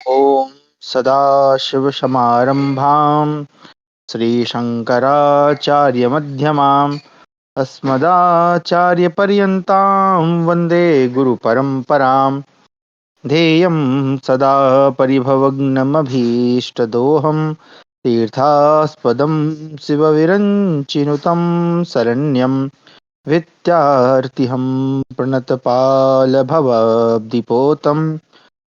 ॐ सदाशिवसमारम्भां श्रीशङ्कराचार्यमध्यमाम् अस्मदाचार्यपर्यन्तां वन्दे गुरुपरम्परां। ध्येयं सदा परिभवग्नमभीष्टदोहं तीर्थास्पदं शिवविरञ्चिनुतं शरण्यं विद्यार्थिहं प्रणतपालभवद्दिपोतं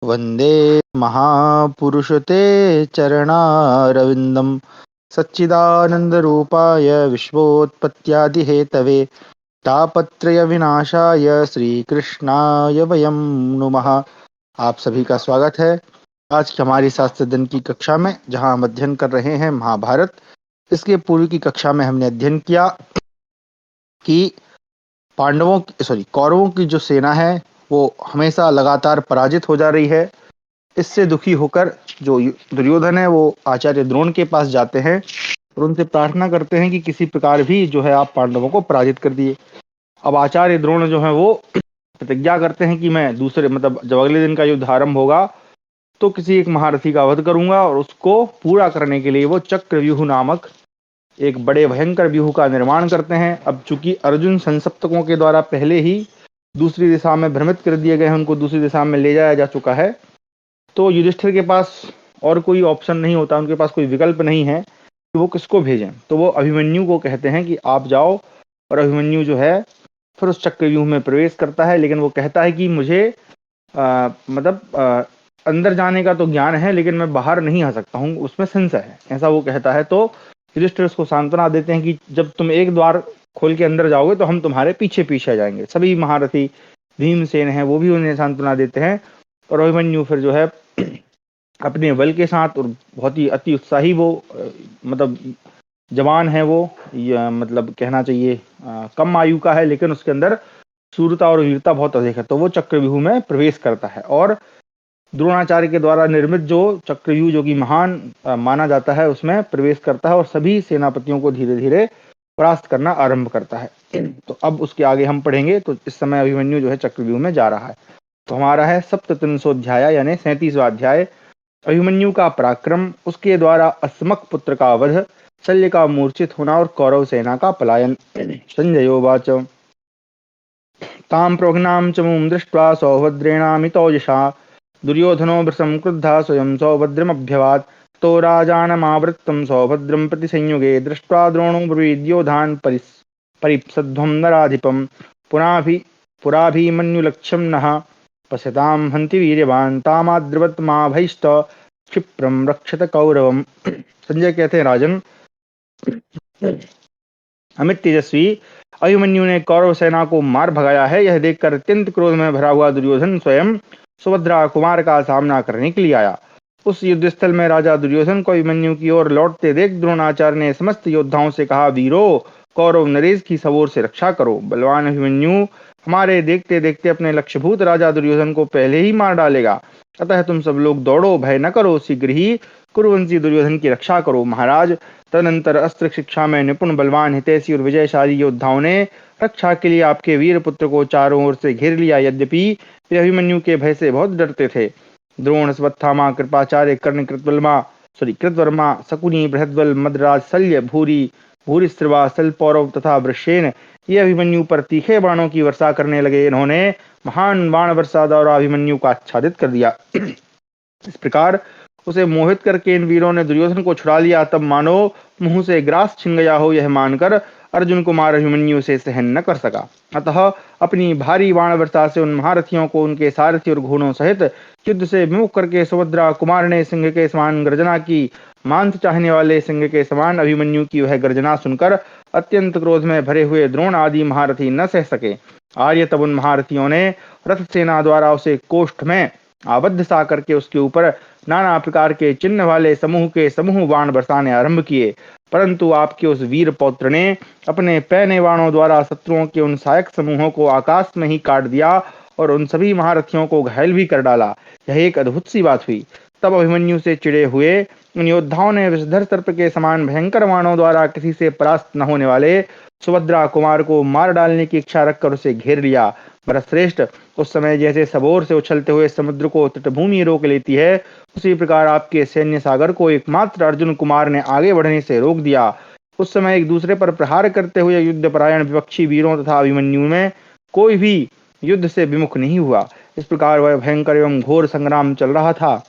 वन्दे महापुरुष ते चरणारविन्दं। सच्चिदानन्दरूपाय विश्वोत्पत्त्यादिहेतवे तापत्रय विनाशाय श्रीकृष्णाय वयं नुमः। आप सभी का स्वागत है आज की हमारी शास्त्र अध्ययन की कक्षा में, जहां हम अध्ययन कर रहे हैं महाभारत। इसके पूर्व की कक्षा में हमने अध्ययन किया कि कौरवों की जो सेना है वो हमेशा लगातार पराजित हो जा रही है। इससे दुखी होकर जो दुर्योधन है वो आचार्य द्रोण के पास जाते हैं और उनसे प्रार्थना करते हैं कि किसी प्रकार भी जो है आप पांडवों को पराजित कर दिए। अब आचार्य द्रोण जो है वो प्रतिज्ञा करते हैं कि मैं जब अगले दिन का युद्ध आरंभ होगा तो किसी एक महारथी का वध करूंगा, और उसको पूरा करने के लिए वो चक्रव्यूह नामक एक बड़े भयंकर व्यूह का निर्माण करते हैं। अब चूंकि अर्जुन संसप्तकों के द्वारा पहले ही दूसरी दिशा में भ्रमित कर दिए गए हैं, उनको दूसरी दिशा में ले जाया जा चुका है, तो युधिष्ठिर के पास और कोई ऑप्शन नहीं होता, उनके पास कोई विकल्प नहीं है कि वो किसको भेजें। तो वो अभिमन्यु को कहते हैं कि आप जाओ, और अभिमन्यु जो है फिर उस चक्रव्यूह में प्रवेश करता है। लेकिन वो कहता है कि मुझे अंदर जाने का तो ज्ञान है, लेकिन मैं बाहर नहीं आ सकता हूँ, उसमें संशय है, ऐसा वो कहता है। तो युधिष्ठिर उसको सांत्वना देते हैं कि जब तुम एक द्वार खोल के अंदर जाओगे तो हम तुम्हारे पीछे पीछे जाएंगे। सभी महारथी भीमसेन है वो भी उन्हें सांत्वना देते हैं, और अभिमन्यु फिर जो है अपने बल के साथ, और बहुत ही अति उत्साही वो जवान है वो, या कहना चाहिए कम आयु का है, लेकिन उसके अंदर शूरता और वीरता बहुत अधिक है। तो वो चक्रव्यूह में प्रवेश करता है और द्रोणाचार्य के द्वारा निर्मित जो चक्रव्यूह, जो कि महान माना जाता है, उसमें प्रवेश करता है और सभी सेनापतियों को धीरे धीरे परास्त करना आरंभ करता है। तो अब उसके आगे हम पढ़ेंगे। तो इस समय अभिमन्यु जो है चक्रव्यूह में जा रहा है। तो हमारा है सप्तत्रिंशोऽध्याय यानी 37वां अध्याय, अभिमन्यु का पराक्रम, उसके द्वारा अस्मक पुत्र का वध, शल्य का मूर्छित होना और कौरव सेना का पलायन। संजयोवाच तां प्रज्ञां च मुं दृष्ट्वा सौभद्रेणामितौजसा दुर्योधनो वृषं क्रुद्धः स्वयं सौभद्रमभ्यवात्। तो राजानमावृत्तं सौभद्रं प्रति संयुगे दृष्ट्वा द्रोणो ब्रवीद्योधान् परिप्सध्वं नराधिपं पुराभिमन्युलक्ष्यं नः पश्यतां हन्ति वीर्यवान् तामाद्रवत् माभैश्च क्षिप्रं रक्षत कौरवम्। संजय कहते हैं, राजन, अमित तेजस्वी अभिमन्यु ने कौरव सेना को मार भगाया है। यह देखकर अत्यंत क्रोध में भरा हुआ दुर्योधन स्वयं सुभद्रा कुमार का सामना करने के लिए आया। उस युद्ध स्थल में राजा दुर्योधन को अभिमन्यु की ओर लौटते देख द्रोणाचार्य ने समस्त योद्धाओं से कहा, वीरो, कौरव नरेश की सबोर से रक्षा करो। बलवान अभिमन्यु हमारे देखते देखते अपने लक्ष्यभूत राजा दुर्योधन को पहले ही मार डालेगा, अतः तुम सब लोग दौड़ो, भय न करो, शीघ्र ही कुरुवंशी दुर्योधन की रक्षा करो। महाराज, तदनंतर अस्त्र शिक्षा में निपुण बलवान हितैषी और विजयशाली योद्धाओं ने रक्षा के लिए आपके वीर पुत्र को चारों ओर से घेर लिया। यद्यपि वे अभिमन्यु के भय से बहुत डरते थे। द्रोण, स्वत्थामा, कृपाचार्य, कर्ण, कृतवर्मा, शकुनी, बृहद्बल, मद्राज, शल्य, भूरिश्रवा, सलपौरव तथा वृषेण ये अभिमन्यु पर तीखे बाणों की वर्षा करने लगे। इन्होंने महान बाण वर्षा द्वारा अभिमन्यु को आच्छादित कर दिया। इस प्रकार उसे मोहित करके इन वीरों ने दुर्योधन को छुड़ा लिया। तब मानो मुंह से ग्रास छिन गया हो, यह मानकर अर्जुन कुमार अभिमन्यु से सहन न कर सका। अतः अपनी भारी बाण वर्षा से उन महारथियों को उनके सारथी और घोड़ों सहित युद्ध से विमुख करके सुभद्रा कुमार ने सिंह के समान गर्जना की। मांस चाहने वाले सिंह के समान अभिमन्यु की वह गर्जना सुनकर अत्यंत क्रोध में भरे हुए द्रोण आदि महारथी न सह सके। आर्य तब उन महारथियों ने रथ सेना द्वारा उसे कोष्ठ में आबद्ध सा करके उसके ऊपर नाना प्रकार के चिन्ह वाले समूह के समूह बाण बरसाने आरंभ किए। परंतु आपके उस वीर पौत्र ने अपने पैने बाणों द्वारा शत्रुओं के उन सहायक समूहों को आकाश में ही काट दिया और उन सभी महारथियों को घायल भी कर डाला। यह एक अद्भुत सी बात हुई। तब अभिमन्यु से चिड़े हुए उन योद्धाओं ने विषधर सर्प के समान भयंकर बाणों द्वारा किसी से परास्त न होने वाले सुभद्रा कुमार को मार डालने की इच्छा रखकर उसे घेर लिया। भरतश्रेष्ठ, उस समय जैसे सबोर से उछलते हुए समुद्र को तटभूमि रोक लेती है, उसी प्रकार आपके सैन्य सागर को एकमात्र अर्जुन कुमार ने आगे बढ़ने से रोक दिया। उस समय एक दूसरे पर प्रहार करते हुए युद्धपरायण विपक्षी वीरों तथा अभिमन्यु में कोई भी युद्ध से विमुख नहीं हुआ। इस प्रकार वह भयंकर एवं घोर संग्राम चल रहा था।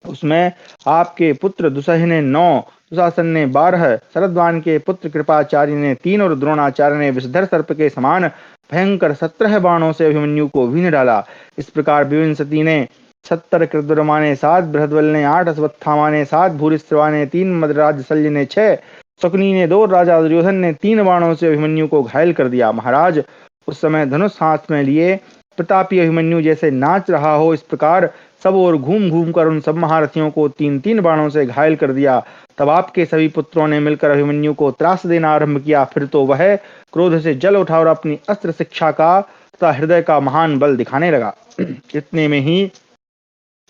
उसमें आपके पुत्र दुसह ने 9, दुशासन ने 12, शरद्वान के पुत्र कृपाचार्य ने 3 और द्रोणाचार्य ने विषधर सर्प के समान भयंकर 17 बाणों से अभिमन्यु को भीन डाला। इस प्रकार विविंसति ने 70, कृतवर्मा ने 7, बृहद्बल ने 8, अश्वत्थामा ने 7, भूरिश्रवा ने 3, मद्राज शल्य ने 6, शकुनी ने 2, राजा दुर्योधन ने 3 बाणों से अभिमन्यु को घायल कर दिया। महाराज, उस समय धनुष हाथ में लिए प्रतापी अभिमन्यु जैसे नाच रहा हो, इस प्रकार सब और घूम घूम कर उन सब महारथियों को 3-3 बाणों से घायल कर दिया। तब आपके सभी पुत्रों ने मिलकर अभिमन्यु को त्रास देना आरंभ किया। फिर तो वह क्रोध से जल उठा और अपनी अस्त्र शिक्षा का तथा हृदय का महान बल दिखाने लगा। इतने में ही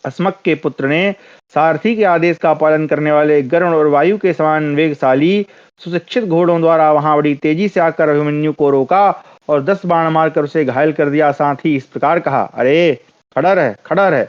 अस्मक के पुत्र ने सारथी के आदेश का पालन करने वाले गरुण और वायु के समान वेगशाली सुशिक्षित घोड़ों द्वारा वहां बड़ी तेजी से आकर अभिमन्यु को रोका और 10 बाण मारकर उसे घायल कर दिया। साथ ही इस प्रकार कहा, अरे खड़ा रह, खड़ा रह।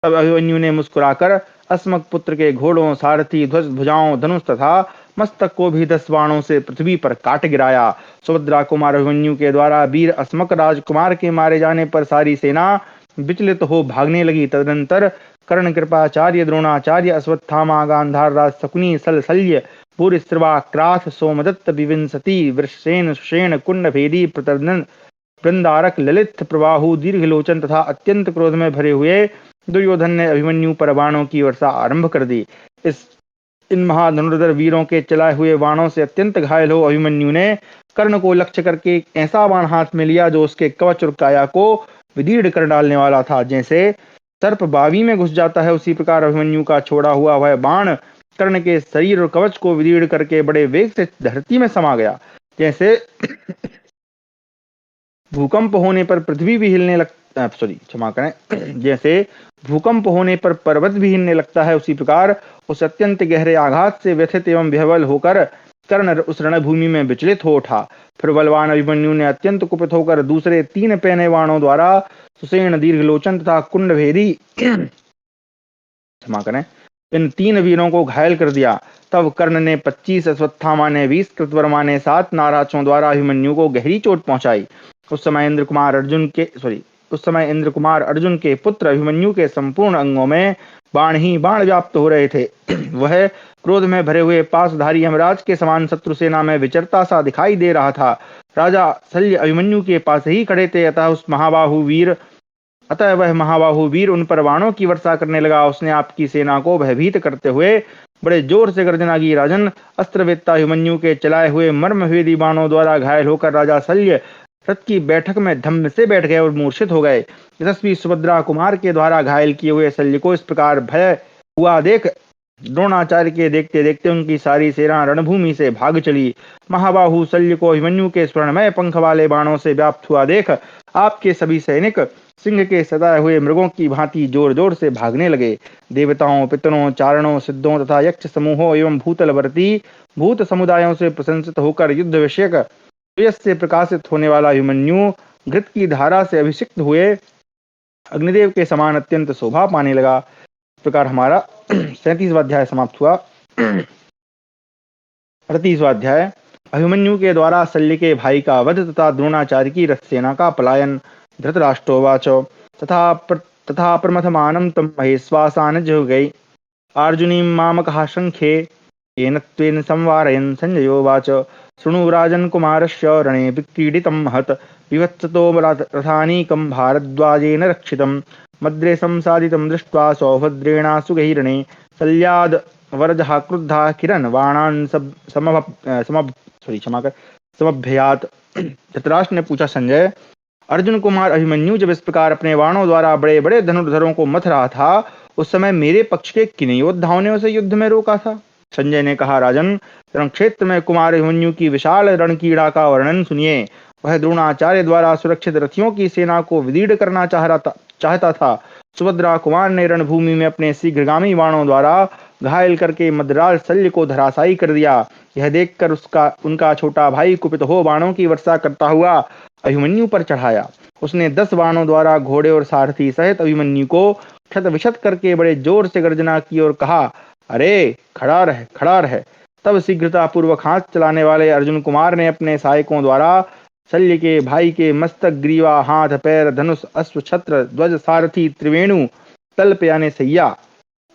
तब अभिमन्यु ने मुस्कुराकर अस्मक पुत्र के घोड़ों, सारथी, ध्वज, भुजाओं, धनुष तथा मस्तक को भी 10 बाणों से पृथ्वी पर काट गिराया। सुभद्रा कुमार अभिमन्यु के द्वारा वीर अस्मक राजकुमार के मारे जाने पर सारी सेना विचलित हो भागने लगी। तदनंतर कर्ण, कृपाचार्य, द्रोणाचार्य, अश्वत्थामा, गांधार राज शकुनी, शल्य, भूरिश्रवा, क्राथ, सोमदत्त, विविंसति, वृषसेन, सुषेण, कुंड भेदी, प्रतर्दन, वृंदारक, ललित, प्रबाहु, दीर्घलोचन तथा अत्यंत क्रोध में भरे हुए दुर्योधन ने अभिमन्यु पर बाणों की वर्षा आरंभ कर दी। इन महाधनुर्धर वीरों के चलाए हुए बाणों से अत्यंत घायल हो अभिमन्यु ने कर्ण को लक्ष्य करके एक ऐसा बाण हाथ में लिया जो उसके कवच और काया को विदीर्ण कर डालने वाला था। जैसे सर्प बावी में घुस जाता है, उसी प्रकार अभिमन्यु का छोड़ा हुआ वह बाण कर्ण के शरीर और कवच को विदीर्ण करके बड़े वेग से धरती में समा गया। जैसे भूकंप होने पर पृथ्वी भी हिलने लगता, क्षमा करें, जैसे भूकंप होने पर पर्वत भी हिलने लगता है, उसी प्रकार उस अत्यंत गहरे आघात से व्यथित एवं विह्वल होकर कर्ण उस रणभूमि में विचलित हो उठा। फिर बलवान अभिमन्यु ने अत्यंत कुपित होकर दूसरे 3 पैने बाणों द्वारा सुषेण, दीर्घलोचन तथा कुंडभेदी क्षमा करें इन 3 वीरों को घायल कर दिया। तब कर्ण ने 25, अश्वत्थामा ने 20, कृतवर्मा ने 7 नाराजों द्वारा अभिमन्यु को गहरी चोट पहुंचाई। उस समय इंद्र कुमार अर्जुन के पुत्र अभिमन्यु के संपूर्ण अंगों में बाण ही बाण व्याप्त हो रहे थे। वह क्रोध में भरे हुए पासधारी यमराज के समान शत्रु सेना में विचरता सा दिखाई दे रहा था। राजा शल्य अभिमन्यु के पास ही खड़े थे, अतः वह महाबाहु वीर उन पर बाणों की वर्षा करने लगा। उसने आपकी सेना को भयभीत करते हुए बड़े जोर से गर्जना की, राजन, अस्त्रवेत्ता अभिमन्यु के चलाए हुए मर्मभेदी बाणों द्वारा घायल होकर राजा शल्य रथ की बैठक में धम्म से बैठ गए और मूर्छित हो गए। यशस्वी सुभद्रा कुमार के द्वारा घायल किए हुए शल्य को इस प्रकार भय हुआ देख द्रोणाचार्य के देखते देखते उनकी सारी सेना रणभूमि से भाग चली। महाबाहु शल्य को अभिमन्यु के स्वर्णमय पंख वाले बाणों से व्याप्त हुआ देख आपके सभी सैनिक सिंह के सताए हुए मृगों की भांति जोर जोर से भागने लगे। देवताओं, पितरों, चारणों, सिद्धों तथा यक्ष समूहों एवं भूतलवर्ती भूत समुदायों से प्रशंसित होकर युद्ध विषयक तेजस से प्रकाशित होने वाला अभिमन्यु घृत की धारा से अभिषिक्त हुए अग्निदेव के समान अत्यंत शोभा पाने लगा। इस प्रकार हमारा 37वां अध्याय समाप्त हुआ। 38वां अध्याय अभिमन्यु के द्वारा शल्य के भाई का वध तथा द्रोणाचार्य की रथ सेना का पलायन। धृतराष्ट्रोवाच तथा प्रमथमानं तं महेश्वासानजुगै अर्जुनीं मामकः शङ्खे येन त्वेन संवारयन् संजयोवाच शृणु राजन् कुमारस्य रणे विक्रीडितं महत् विवत्सतो रथानीकं भारद्वाजेन रक्षितं मद्रेशं साधितं दृष्ट्वा सौभद्रेणासु गहिरणे शल्याद् वरजः क्रुद्धः किरन् बाणान् समभ्ययात्। धृतराष्ट्र ने पूछा, संजय, अर्जुन कुमार अभिमन्यु जब इस प्रकार अपने बाणों द्वारा बड़े बड़े धनुर्धरों को मथ रहा था, उस समय मेरे पक्ष के किन योद्धाओं ने उसे युद्ध में रोका था? संजय ने कहा, राजन, रणक्षेत्र में कुमार अभिमन्यु की विशाल रणकीड़ा का वर्णन सुनिए। वह द्रोणाचार्य द्वारा सुरक्षित रथियों की सेना को विदीर्ण करना चाहता था। सुभद्रा कुमार ने रणभूमि में अपने शीघ्रगामी बाणों द्वारा घायल करके मद्राज शल्य को धराशायी कर दिया। यह देखकर उनका छोटा भाई कुपित हो बाणों की वर्षा करता हुआ अभिमन्यु पर चढ़ाया। उसने 10 बाणों द्वारा घोड़े और सारथी सहित अभिमन्यु को क्षत विक्षत करके बड़े जोर से गर्जना की और कहा, अरे खड़ा रह, खड़ा रह। तब शीघ्रता पूर्वक हाथ चलाने वाले अर्जुन कुमार ने अपने सहायकों द्वारा शल्य के भाई के मस्तक, ग्रीवा, हाथ, पैर, धनुष, अश्व, छत्र, ध्वज, सारथी, त्रिवेणु, तल्प यानी सैया,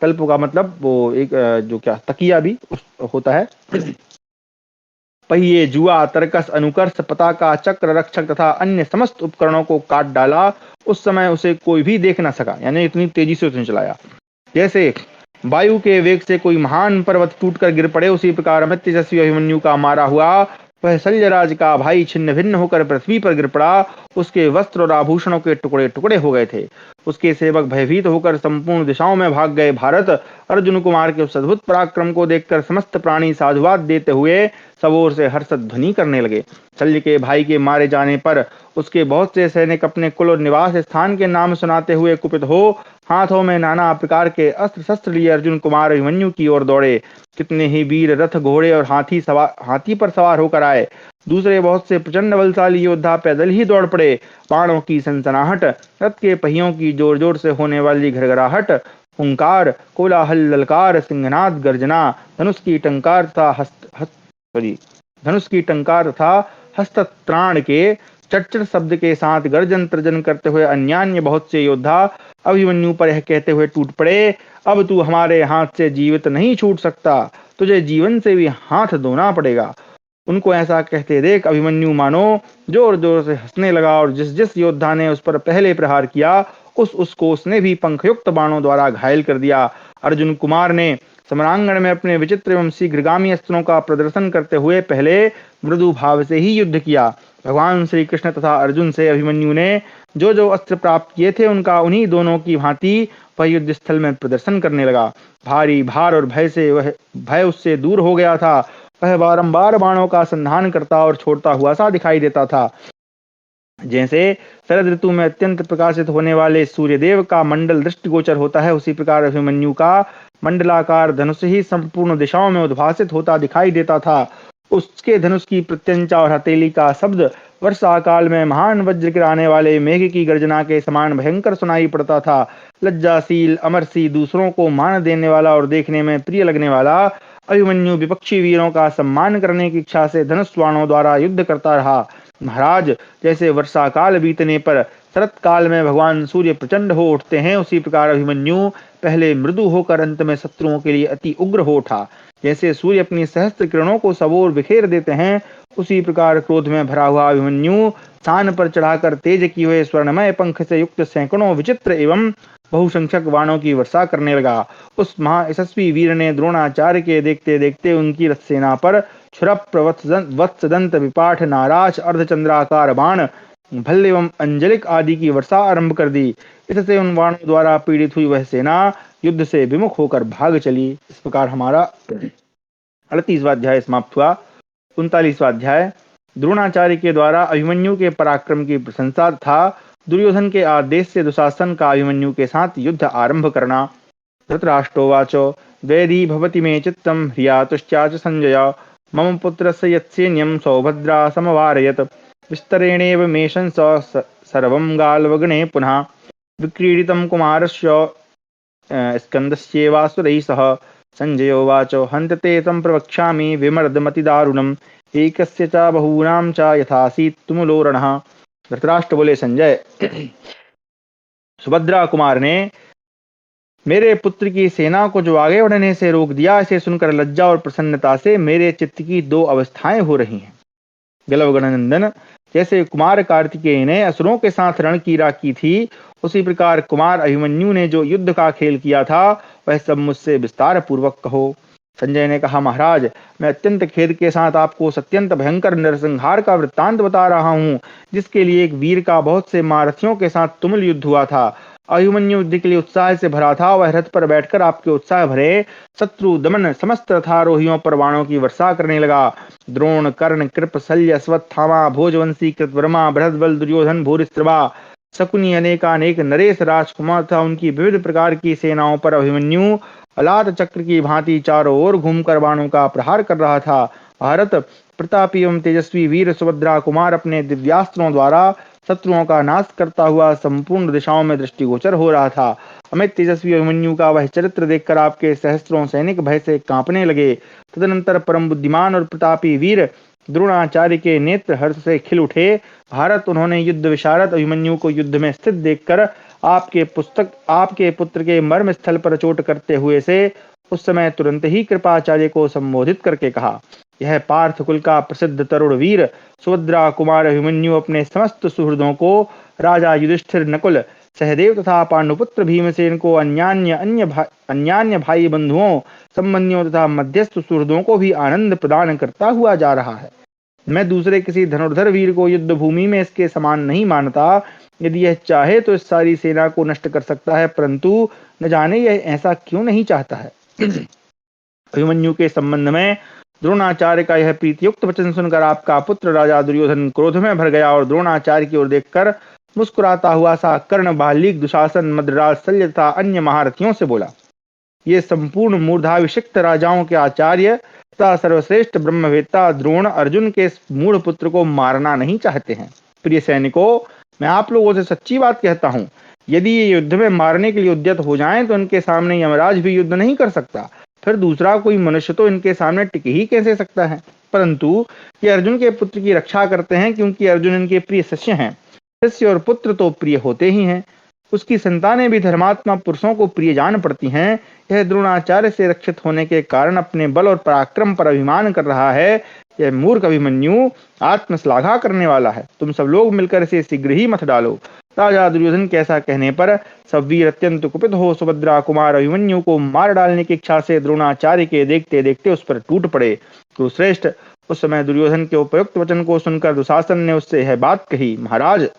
तल्प का मतलब वो एक जो क्या तकिया भी होता है, पहिए, जुआ, तरकस, अनुकर्ष, पताका, चक्र, रक्षक तथा अन्य समस्त उपकरणों को काट डाला। उस समय उसे कोई भी देख न सका, यानी इतनी तेजी से उसने चलाया जैसे वायु के वेग से कोई महान पर्वत टूटकर गिर पड़े, उसी प्रकार अमित तेजस्वी अभिमन्यु का मारा हुआ वह शल्यराज का भाई छिन्न भिन्न होकर पृथ्वी पर गिर पड़ा। उसके वस्त्र और आभूषणों के टुकड़े टुकड़े हो गए थे। उसके सेवक भयभीत होकर संपूर्ण दिशाओं में भाग गए। भारत अर्जुन कुमार के उस अद्भुत पराक्रम को देखकर समस्त प्राणी साधुवाद देते हुए सब ओर से हर्ष ध्वनि करने लगे। शल्य के भाई के मारे जाने पर उसके बहुत से सैनिक अपने कुल और निवास स्थान के नाम सुनाते हुए कुपित हो हाथों में नाना प्रकार के अस्त्र शस्त्र लिए अर्जुन कुमार अभिमन्यु की ओर दौड़े। कितने ही वीर रथ, घोड़े और हाथी पर सवार होकर आए। दूसरे बहुत से प्रचंड बलशाली योद्धा पैदल ही दौड़ पड़े। बाणों की सनसनाहट, रथ के पहियों की जोर जोर से होने वाली घरघराहट, हुंकार, कोलाहल, ललकार, सिंहनाद, गर्जना, धनुष की टंकार तथा हस्तत्राण के चटचट शब्द के साथ गर्जन तर्जन करते हुए अन्यान्य बहुत से योद्धा अभिमन्यु पर यह कहते हुए टूट पड़े, अब तू हमारे हाथ से जीवित नहीं छूट सकता, तुझे जीवन से भी हाथ धोना पड़ेगा। उनको ऐसा कहते देख अभिमन्यु मानो जोर जोर से हंसने लगा और जिस जिस योद्धा ने उस पर पहले प्रहार किया उसको उसने भी पंखयुक्त बाणों द्वारा घायल कर दिया। अर्जुन कुमार ने समरांगण में अपने विचित्र एवं शीघ्रगामी अस्त्रों का प्रदर्शन करते हुए पहले मृदु भाव से ही युद्ध किया। भगवान श्री कृष्ण तथा अर्जुन से अभिमन्यु ने जो जो अस्त्र प्राप्त किए थे उनका उन्हीं दोनों की भांति वह युद्ध स्थल में प्रदर्शन करने लगा। भारी भार और भय उससे दूर हो गया था। वह बारंबार बाणों का संधान करता और छोड़ता हुआ सा दिखाई देता था। जैसे शरद ऋतु में अत्यंत प्रकाशित होने वाले सूर्यदेव का मंडल दृष्टिगोचर होता है, उसी प्रकार अभिमन्यु का मंडलाकार धनुष ही संपूर्ण दिशाओं में उद्भासित होता दिखाई देता था। उसके धनुष की प्रत्यंचा और हथेली का शब्द वर्षा काल में महान वज्र गिराने वाले मेघ की गर्जना के समान भयंकर सुनाई पड़ता था। लज्जाशील, अमरसी, दूसरों को मान देने वाला और देखने में प्रिय लगने वाला अभिमन्यु विपक्षी वीरों का सम्मान करने की इच्छा से धनुष बाणों द्वारा युद्ध करता रहा। महाराज, जैसे वर्षा काल बीतने पर शरत काल में भगवान सूर्य प्रचंड हो उठते हैं, उसी प्रकार अभिमन्यु पहले मृदु होकर अंत में शत्रुओं के लिए अति उग्र हो उठा। जैसे सूर्य अपनी सहस्त्र किरणों को सबोर बिखेर देते हैं, उसी प्रकार क्रोध में भरा हुआ अभिमन्यु स्थान पर चढ़ाकर तेज किए हुए स्वर्णमय पंख से युक्त सैकड़ों विचित्र एवं बहुसंख्यक बाणों की वर्षा करने लगा। उस महायशस्वी वीर ने द्रोणाचार्य के देखते देखते उनकी रथसेना पर क्षुरप्र, वत्सदंत, विपाठ, नाराज, अर्धचंद्राकार बाण, भल्ल एवं अंजलिक आदि की वर्षा आरंभ कर दी। इससे उन बाणों द्वारा पीड़ित हुई वह सेना युद्ध से विमुख होकर भाग चली। इस प्रकार हमारा 38वां अध्याय समाप्त हुआ। 39वां अध्याय द्रोणाचार्य के द्वारा अभिमन्यु के पराक्रम की प्रशंसा था। दुर्योधन के आदेश से दुशासन का अभिमन्यु के साथ युद्ध आरंभ करना। धृतराष्ट्रोवाच द्वैधी भवति मे चित्तम ह्रियातुश्चाच संजय मम पुत्रस्य यत्सैन्यं सौभद्रा समवारयत् विस्तरेणेव मे शंस सर्वं गालवगणे पुनः विक्रीडितं कुमारस्य स्कन्दस्येवासुरैः सह। संजयोवाच हन्त ते तं प्रवक्ष्यामि विमर्दमतिदारुणम् एकस्य च बहूनां च यथासीत् तुमुलो रणः। धृतराष्ट्र बोले, संजय, सुभद्रा कुमार ने मेरे पुत्र की सेना को जो आगे बढ़ने से रोक दिया, इसे सुनकर लज्जा और प्रसन्नता से मेरे चित्त की दो अवस्थाएं हो रही हैं। गलवगणनंदन, जैसे कुमार कार्तिकेय ने असुरों के साथ रणकीरा की थी, उसी प्रकार कुमार अभिमन्यु ने जो युद्ध का खेल किया था वह सब मुझसे विस्तार पूर्वक कहो। संजय ने कहा, महाराज, मैं अत्यंत खेद के साथ आपको सत्यंत भयंकर नरसंहार का वृत्तांत बता रहा हूँ, जिसके लिए एक वीर का बहुत से महारथियों के साथ तुमुल युद्ध हुआ था। अभिमन्यु युद्ध के लिए उत्साह से भरा था। वह रथ पर बैठकर आपके उत्साह भरे शत्रु दमन समस्त रथारोहियों पर बाणों की वर्षा करने लगा। द्रोण, कर्ण, कृप, शल्य, अश्वत्थामा, भोजवंशी, कृतवर्मा, बृहद्बल, दुर्योधन, भूरिश्रवा, शकुनी, अनेकानेक नरेश राजकुमार तथा उनकी विविध प्रकार की सेनाओं पर अभिमन्यु अलात चक्र की भांति चारों ओर घूमकर बाणों का प्रहार कर रहा था। भारत, प्रतापी एवं तेजस्वी वीर सुभद्रा कुमार अपने दिव्यास्त्रों द्वारा शत्रुओं का नाश करता हुआ संपूर्ण दिशाओं में दृष्टिगोचर हो रहा था। अमित तेजस्वी अभिमन्यु का वह चरित्र देखकर आपके सहस्त्रों सैनिक भय से कांपने लगे। तदनंतर परम बुद्धिमान और प्रतापी वीर द्रोणाचार्य के नेत्र हर्ष से खिल उठे। भारत उन्होंने युद्ध विशारद अभिमन्यु को युद्ध में स्थित देखकर आपके पुत्र के मर्म स्थल पर चोट करते हुए से उस समय तुरंत ही कृपाचार्य को संबोधित करके कहा, यह पार्थ कुल का प्रसिद्ध तरुण वीर सुभद्रा कुमार अभिमन्यु अपने समस्त सुहृदों को राजा युधिष्ठिर, नकुल, सहदेव तथा पांडुपुत्र भीमसेन को अन्यान्य भाई बंधुओं, संबंधियों तथा मध्यस्थ सुहृदों को भी आनंद प्रदान करता हुआ जा रहा है। मैं दूसरे किसी धनुर्धर वीर को युद्ध भूमि में इसके समान नहीं मानता। यदि यह चाहे तो इस सारी सेना को नष्ट कर सकता है, परंतु न जाने यह ऐसा क्यों नहीं चाहता है। अभिमन्यु के संबंध में द्रोणाचार्य का यह प्रीतियुक्त वचन सुनकर आपका पुत्र राजा दुर्योधन क्रोध में भर गया और द्रोणाचार्य की ओर देखकर मुस्कुराता हुआ सा कर्ण, बालीक, दुशासन, मद्रराज, शल्य तथा अन्य महारथियों से बोला, ये संपूर्ण मूर्धाभिषिक्त राजाओं के आचार्य तथा सर्वश्रेष्ठ ब्रह्मवेत्ता द्रोण अर्जुन के इस मूढ़ पुत्र को मारना नहीं चाहते हैं। प्रिय सैनिकों, मैं आप लोगों से सच्ची बात कहता हूँ, यदि ये युद्ध में मारने के लिए उद्यत हो जाएं तो इनके सामने यमराज भी युद्ध नहीं कर सकता, फिर दूसरा कोई मनुष्य तो इनके सामने टिक ही कैसे सकता है। परंतु ये अर्जुन के पुत्र की रक्षा करते हैं, क्योंकि अर्जुन इनके प्रिय शिष्य हैं। शिष्य और पुत्र तो प्रिय होते ही हैं, उसकी संतानें भी धर्मात्मा पुरुषों को प्रिय जान पड़ती हैं। यह द्रोणाचार्य से रक्षित होने के कारण अपने बल और पराक्रम पर अभिमान कर रहा है। यह मूर्ख अभिमन्यु आत्मश्लाघा करने वाला है। तुम सब लोग मिलकर इसे शीघ्र ही मत डालो। राजा दुर्योधन के ऐसा कहने पर सब वीर अत्यंत कुपित हो सुभद्रा कुमार अभिमन्यु को मार डालने की इच्छा से द्रोणाचार्य के देखते देखते उस पर टूट पड़े। कुरुश्रेष्ठ, उस समय दुर्योधन के उपयुक्त वचन को सुनकर दुशासन ने उससे यह बात कही, महाराज,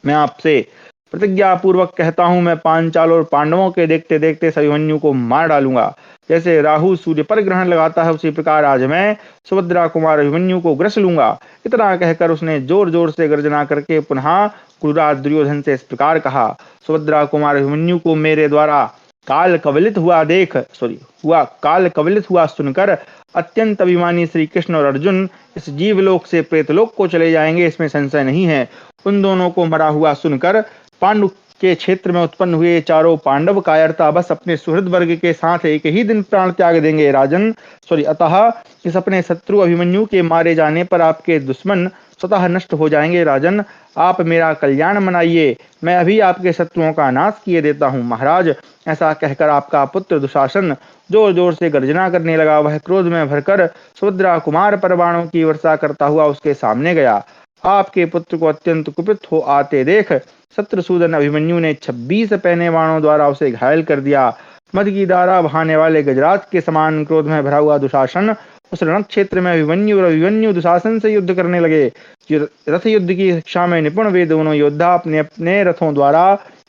मैं आपसे प्रतिज्ञा पूर्वक कहता हूं, मैं पांचाल और पांडवों के देखते देखते अभिमन्यु को मार डालूंगा। जैसे राहु सूर्य पर ग्रहण लगाता है, उसी प्रकार आज मैं सुभद्रा कुमार अभिमन्यु को ग्रस लूंगा। इतना कहकर उसने जोर जोर से गर्जना करके पुनः क्रूराज दुर्योधन से इस प्रकार कहा, सुभद्रा कुमार अभिमन्यु को मेरे द्वारा काल कवलित हुआ सुनकर अत्यंत अभिमानी श्री कृष्ण और अर्जुन इस जीवलोक से प्रेतलोक को चले जाएंगे, इसमें संशय नहीं है। उन दोनों को मरा हुआ सुनकर पांडु के क्षेत्र में उत्पन्न हुए चारों पांडव कायरता बस अपने सुहृद वर्ग के साथ एक ही दिन प्राण त्याग देंगे अतः इस अपने शत्रु अभिमन्यु के मारे जाने पर आपके दुश्मन स्वतः नष्ट हो जाएंगे। राजन, आप मेरा कल्याण मनाइए, मैं अभी आपके शत्रुओं का नाश किए देता हूँ। महाराज, ऐसा कहकर आपका पुत्र दुशासन जोर जोर से गर्जना करने लगा। वह क्रोध में भरकर सुभद्रा कुमार पर बाणों की वर्षा करता हुआ उसके सामने गया। आपके पुत्र को अत्यंत कुपित हो आते देख शत्रुसूदन अभिमन्यु ने 26 पैने बाणों द्वारा उसे घायल कर दिया। मद की धारा बहाने वाले गजराज के समान क्रोध में भरा हुआ दुशासन उस रण क्षेत्र में अभिमन्यु दुशासन से युद्ध करने लगे। रथ युद्ध की शिक्षा में निपुण वे दोनों योद्धा अपने अपने रथों द्वारा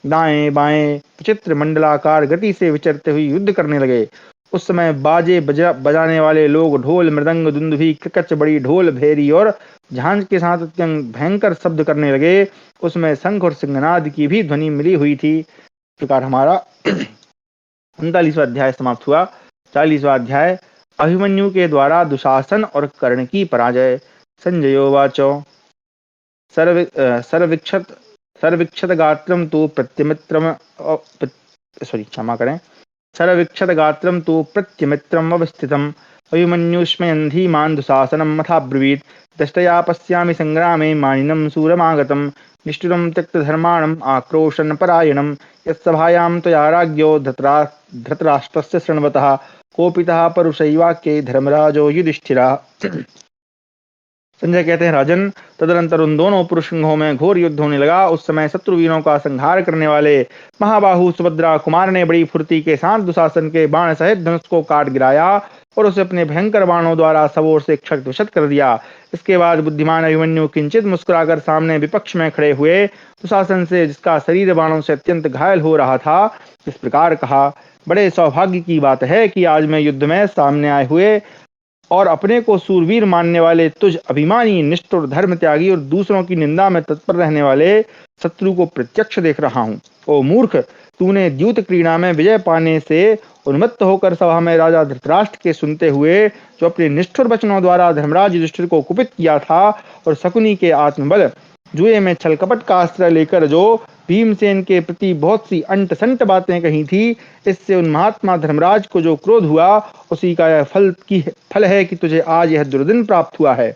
दाएं बाएं विचित्र मंडलाकार गति से विचरते हुए युद्ध करने लगे। उस समय बाजे बजाने वाले लोग ढोल, मृदंग, दुंदुभी, क्रकच, बड़ी ढोल, भेरी और झांझ के साथ अत्यंत भयंकर शब्द करने लगे। उसमें शंख और सिंहनाद की भी ध्वनि मिली हुई थी। इस प्रकार हमारा 39वां अध्याय समाप्त हुआ। 40वां अध्याय अभिमन्यु के द्वारा दुशासन और कर्ण की पराजय। संजयोवाच सर्वविक्षत गात्रम तु प्रत्यमित्रम सर्वविक्षत गात्रम तु प्रत्यमित्रम अवस्थितम अभिमन्युष्मयन् धीमान् दुशासनं मथाब्रवीत् दृष्टया पश्यामि संग्रामे मानिनं सूरमागतं निष्ठुरं त्यक्तधर्माणम् आक्रोशन् परायणं यत्सभायां त्वया राज्ञो धृतराष्ट्रस्य शृण्वतः कोपितः परुषैवाक्ये धर्मराजो युधिष्ठिरः। संजय कहते हैं, राजन, तदनंतर उन दोनों पुरुष सिंहों में घोर युद्ध होने लगा। उस समय शत्रुवीरों का संहार करने वाले महाबाहु सुभद्रा कुमार ने बड़ी फुर्ती के साथ दुशासन के बाण सहित धनुष को काट गिराया और उसे अपने भयंकर बाणों द्वारा सब ओर से क्षत विक्षत कर दिया। इसके बाद बुद्धिमान अभिमन्यु किंचित मुस्कुराकर सामने विपक्ष में खड़े हुए दुशासन से, जिसका शरीर बाणों से अत्यंत घायल हो रहा था, इस प्रकार कहा, बड़े सौभाग्य की बात है कि आज मैं युद्ध में सामने आए हुए और अपने को सूरवीर मानने वाले तुझ अभिमानी, निष्ठुर, धर्म त्यागी और दूसरों की निंदा में तत्पर रहने वाले शत्रु को प्रत्यक्ष देख रहा हूँ। ओ मूर्ख, तूने द्यूत क्रीड़ा में विजय पाने से उन्मत्त होकर सभा में राजा धृतराष्ट्र के सुनते हुए जो अपने निष्ठुर वचनों द्वारा धर्मराज युधिष्ठिर को कुपित किया था और शकुनी के आत्मबल जुए में छल कपट का आश्रय लेकर जो भीमसेन के प्रति बहुत सी अंट संट बातें कही थी, इससे उन महात्मा धर्मराज को जो क्रोध हुआ, उसी का यह फल है कि तुझे आज यह दुर्दिन प्राप्त हुआ है।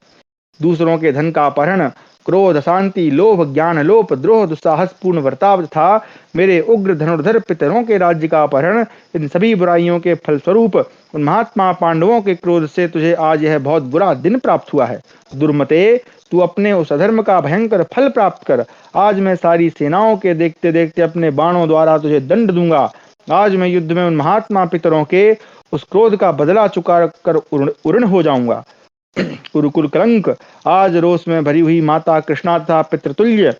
दूसरों के धन का अपहरण, क्रोध, अशांति, लोभ, ज्ञान लोप, द्रोह, दुस्साहस पूर्ण वर्ताव तथा मेरे उग्र धनुर्धर पितरों के राज्य का अपहरण, इन सभी बुराइयों के फलस्वरूप उन महात्मा पांडवों के क्रोध से तुझे आज यह बहुत बुरा दिन प्राप्त हुआ है। दुर्मते, तू अपने उस अधर्म का भयंकर फल प्राप्त कर। आज मैं सारी सेनाओं के देखते देखते अपने बाणों द्वारा तुझे दंड दूंगा। आज मैं युद्ध में उन महात्मा पितरों के उस क्रोध का बदला चुका कर उर्ण हो जाऊंगा। कुरुकुल कलंक, आज रोष में भरी हुई माता कृष्णा तथा पितृतुल्य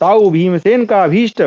ताऊ भीमसेन का अभीष्ट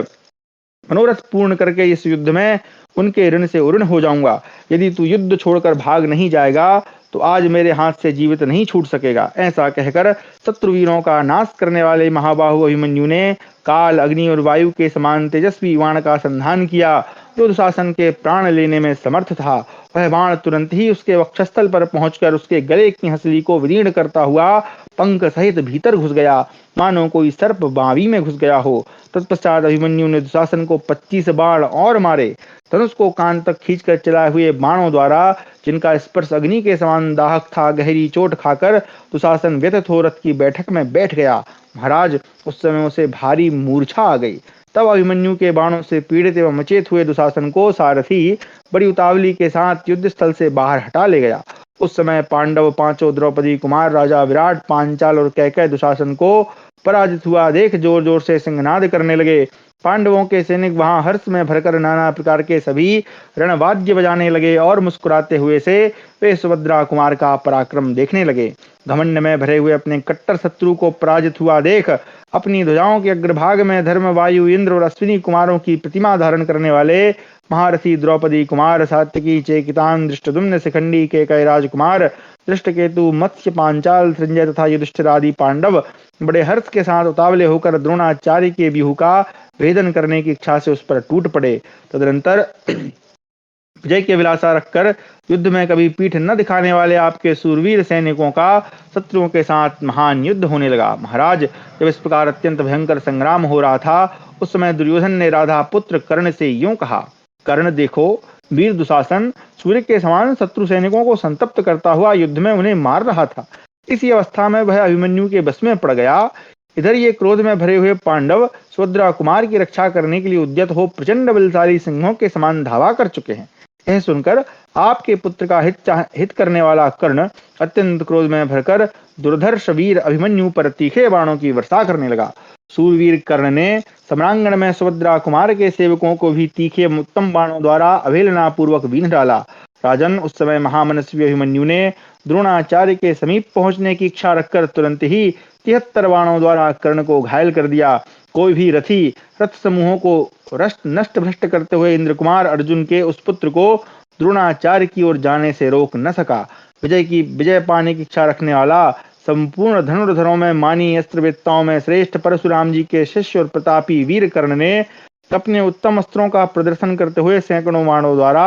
मनोरथ पूर्ण करके इस युद्ध में उनके ऋण से उऋण हो जाऊंगा। यदि तू युद्ध छोड़कर भाग नहीं जाएगा तो आज मेरे हाथ से जीवित नहीं छूट सकेगा। ऐसा कहकर शत्रुवीरों का नाश करने वाले महाबाहु अभिमन्यु ने काल, अग्नि और वायु के समान तेजस्वी बाण का संधान किया जो दुशासन के प्राण लेने में समर्थ था। वह बाण तुरंत ही उसके वक्षस्थल पर पहुंचकर उसके गले की हंसली को विदीर्ण करता हुआ पंख सहित भीतर घुस गया, मानो कोई सर्प बावी में घुस गया हो। तत्पश्चात अभिमन्यु ने दुशासन को 25 बाण और मारे। धनुष को कान तक खींचकर चलाए हुए बाणों द्वारा, जिनका स्पर्श अग्नि के समान दाहक था, गहरी चोट खाकर दुशासन व्यथित हो रथ की बैठक में बैठ गया। महाराज, उस समय उसे भारी मूर्छा आ गई। तब अभिमन्यु के बाणों से पीड़ित एवं मचेत हुए दुशासन को सारथी बड़ी उतावली के साथ युद्ध स्थल से बाहर हटा ले गया। उस समय पांडव पांचों, द्रौपदी कुमार, राजा विराट, पांचाल और कैकेय दुशासन को पराजित हुआ देख जोर जोर से सिंहनाद करने लगे। पांडवों के सैनिक वहां हर्ष में भरकर नाना प्रकार के सभी रणवाद्य बजाने लगे और मुस्कुराते हुए से वे सुभद्रा कुमार का पराक्रम देखने लगे। घमंड में भरे हुए अपने कट्टर शत्रु को पराजित हुआ देख अपनी ध्वजाओं के अग्रभाग में धर्म, वायु, इंद्र और अश्विनी कुमारों की प्रतिमा धारण करने वाले महारथी द्रौपदी कुमार, सात्यकी, चेकितान, दृष्टद्युम्न, शिखंडी, केकय राजकुमार, दृष्टकेतु, मत्स्य, पांचाल, संजय तथा युधिष्ठिर आदि पांडव बड़े हर्ष के साथ उतावले होकर द्रोणाचार्य के व्यूह का भेदन करने की इच्छा से उस पर टूट पड़े। तदनंतर विजय की अभिलाषा रखकर युद्ध में कभी पीठ न दिखाने वाले आपके सूरवीर सैनिकों का शत्रुओं के साथ महान युद्ध होने लगा। महाराज, जब इस प्रकार अत्यंत भयंकर संग्राम हो रहा था, उस समय दुर्योधन ने राधा पुत्र कर्ण से यूं कहा, कर्ण देखो, वीर दुशासन सूर्य के समान शत्रु सैनिकों को संतप्त करता हुआ युद्ध में उन्हें मार रहा था। इसी अवस्था में वह अभिमन्यु के बस में पड़ गया। इधर ये क्रोध में भरे हुए पांडव सुभद्रा कुमार की रक्षा करने के लिए उद्यत हो प्रचंड बलशाली सिंहों के समान धावा कर चुके हैं। यह सुनकर आपके पुत्र का हित करने वाला कर्ण अत्यंत क्रोध में भरकर दुर्धर्ष वीर अभिमन्यु पर तीखे बाणों की वर्षा करने लगा। सूरवीर कर्ण ने सम्रांगण में सुभद्रा कुमार के सेवकों को भी तीखे उत्तम बाणों द्वारा अवहेलना पूर्वक बींध डाला। राजन, उस समय महामनस्वी अभिमन्यु ने द्रोणाचार्य के समीप पहुंचने की इच्छा रखकर तुरंत ही 73 बाणों द्वारा कर्ण को घायल कर दिया। कोई भी रथी रथ समूहों को नष्ट भ्रष्ट करते हुए इंद्र कुमार अर्जुन के उस पुत्र को द्रोणाचार्य की ओर जाने से रोक न सका। विजय पाने की इच्छा रखने वाला संपूर्ण धनुर्धरों में मानी अस्त्रवेत्ताओं में श्रेष्ठ परशुराम जी के शिष्य और प्रतापी वीर कर्ण ने अपने उत्तम अस्त्रों का प्रदर्शन करते हुए सैकड़ों बाणों द्वारा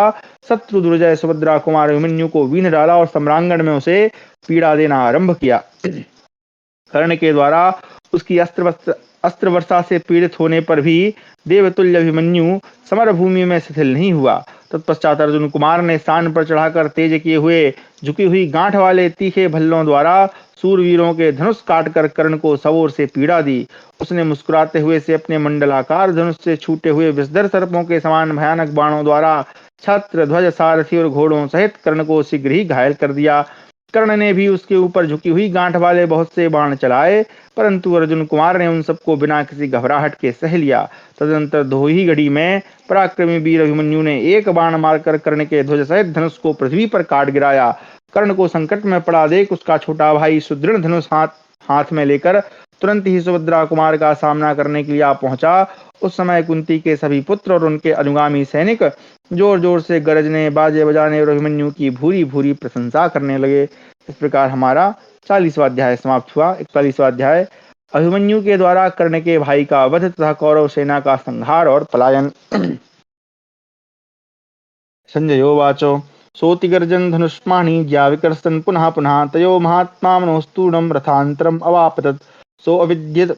शत्रु दुर्जय सुभद्रा कुमार अभिमन्यु को बीन डाला और सम्रांगण में उसे पीड़ा देना आरंभ किया। कर्ण के द्वारा उसकी अस्त्र वर्षा से पीड़ित होने पर भी देवतुल्य अभिमन्यु समर भूमि में शिथिल नहीं हुआ। तत्पश्चात अर्जुन कुमार ने स्थान पर चढ़ाकर तेज किए हुए झुकी हुई गांठ वाले तीखे भल्लों द्वारा सूरवीरों के धनुष काटकर कर्ण को सबोर से पीड़ा दी। उसने मुस्कुराते हुए से अपने मंडलाकार धनुष से छूटे हुए विषधर सर्पों के समान भयानक बाणों द्वारा छत्र, ध्वज, सारथी और घोड़ों सहित कर्ण को शीघ्र ही घायल कर दिया। कर्ण ने भी उसके ऊपर झुकी हुई गांठ वाले बहुत से बाण चलाए, परंतु अर्जुन कुमार ने उन सबको बिना किसी घबराहट के सह लिया। तदनंतर दो ही घड़ी में पराक्रमी वीर अभिमन्यु ने एक बाण मारकर कर्ण के ध्वज सहित धनुष को पृथ्वी पर काट गिराया। कर्ण को संकट में पड़ा देख उसका छोटा भाई सुदृढ़ धनुष हाथ में लेकर तुरंत ही सुभद्रा कुमार का सामना करने के लिए आ पहुंचा। उस समय कुंती के सभी पुत्र और उनके अनुगामी सैनिक जोर जोर से गरजने, बाजे बजाने और अभिमन्यु की भूरी भूरी प्रशंसा करने लगे। इस प्रकार हमारा 40वां अध्याय समाप्त हुआ। 41वां अध्याय अभिमन्यु के द्वारा कर्ण के भाई का वध तथा कौरव सेना का संहार और पलायन। संजयोवाचो सोतिगर्जन धनुष्माणि ज्याविकर्षन् पुनः पुनः तयो महात्मा मनोस्तूणं रथान्तरम् अवापतत् सो अविद्यत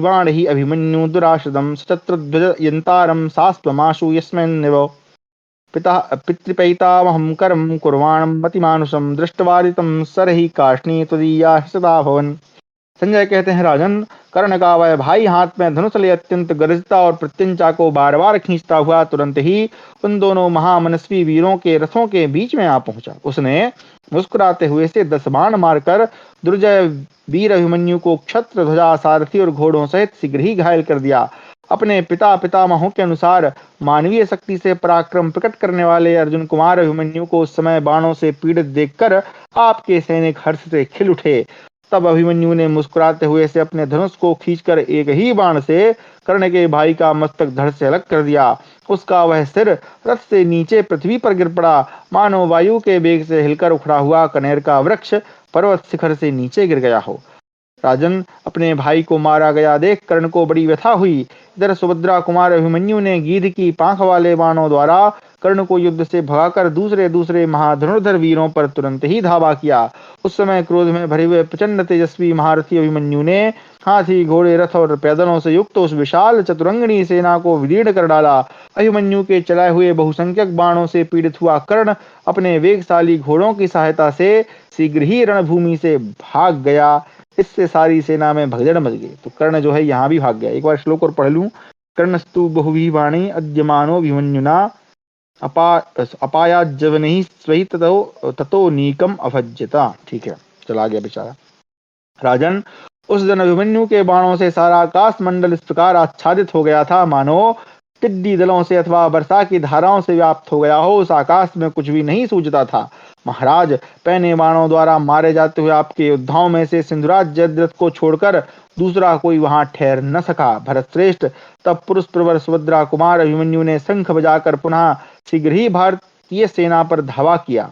बाणहि अभिमन्यु दुराशदं सतत्रध्वज यन्तारं सास्त्वमाशु यस्मिन्निव पिता पितृपैतामहं करं कुर्वाणं मतिमानुषं दृष्टवारितं सरहि कार्ष्णी त्वदीया सदा भवन। संजय कहते हैं, राजन, कर्ण का वह भाई हाथ में धनुष लिए अत्यंत गरजता और प्रत्यंचा को बार बार खींचता हुआ तुरंत ही उन दोनों महामनस्वी वीरों के रथों के बीच में आ पहुंचा। उसने मुस्कुराते हुए से 10 बाण मारकर दुर्जय वीर अभिमन्यु को क्षत्र ध्वजा सारथी और घोड़ों सहित शीघ्र ही घायल कर दिया। अपने पिता पितामहों के अनुसार मानवीय शक्ति से पराक्रम प्रकट करने वाले अर्जुन कुमार अभिमन्यु को उस समय बाणों से पीड़ित देखकर आपके सैनिक हर्ष से खिल उठे। तब अभिमन्यु ने मुस्कुराते हुए से अपने धनुष को खींचकर एक ही बाण से कर्ण के भाई का मस्तक धड़ से अलग कर दिया। उसका वह सिर रथ से नीचे पृथ्वी पर गिर पड़ा, मानो वायु के वेग से हिलकर उखड़ा हुआ कनेर का वृक्ष पर्वत शिखर से नीचे गिर गया हो। राजन, अपने भाई को मारा गया देख कर्ण को बड़ी व्यथा हुई। इधर सुभद्रा कुमार अभिमन्यु ने गीध की पांख वाले बाणों द्वारा कर्ण को युद्ध से भगाकर दूसरे दूसरे महाधनुर्धर वीरों पर तुरंत ही धावा किया। उस समय क्रोध में भरे हुए प्रचंड तेजस्वी महारथी अभिमन्यु ने हाथी घोड़े रथ और पैदलों से युक्त उस विशाल चतुरंगिणी सेना को विदीर्ण कर डाला। अभिमन्यु के चलाए हुए बहुसंख्यक बाणों से पीड़ित हुआ कर्ण अपने वेगशाली घोड़ों की सहायता से शीघ्र ही रणभूमि से भाग गया। इससे सारी सेना में भगदड़ मच गई। तो कर्ण जो है यहाँ भी भाग गया। एक बार श्लोक और पढ़ लूं। कर्णस्तु बहुवी वाणी अद्यमानो अभिमन्युना अपायाज्जवनिः स्वहि ततो नीकम अभज्यता। ठीक है, चला गया बेचारा। राजन, उस दिन अभिमन्यु के बाणों से सारा आकाश मंडल इस प्रकार आच्छादित हो गया था मानो टिड्डी दलों से अथवा वर्षा की धाराओं से व्याप्त हो गया हो। उस आकाश में कुछ भी नहीं सूझता था। महाराज, पहने बाणों द्वारा मारे जाते हुए आपके योद्धाओं में से सिंधुराज जयद्रथ को छोड़कर दूसरा कोई वहां ठहर न सका। भरतश्रेष्ठ, तब पुरुष प्रवर सुभद्रा कुमार अभिमन्यु ने शंख बजाकर पुनः शीघ्र ही भारतीय सेना पर धावा किया।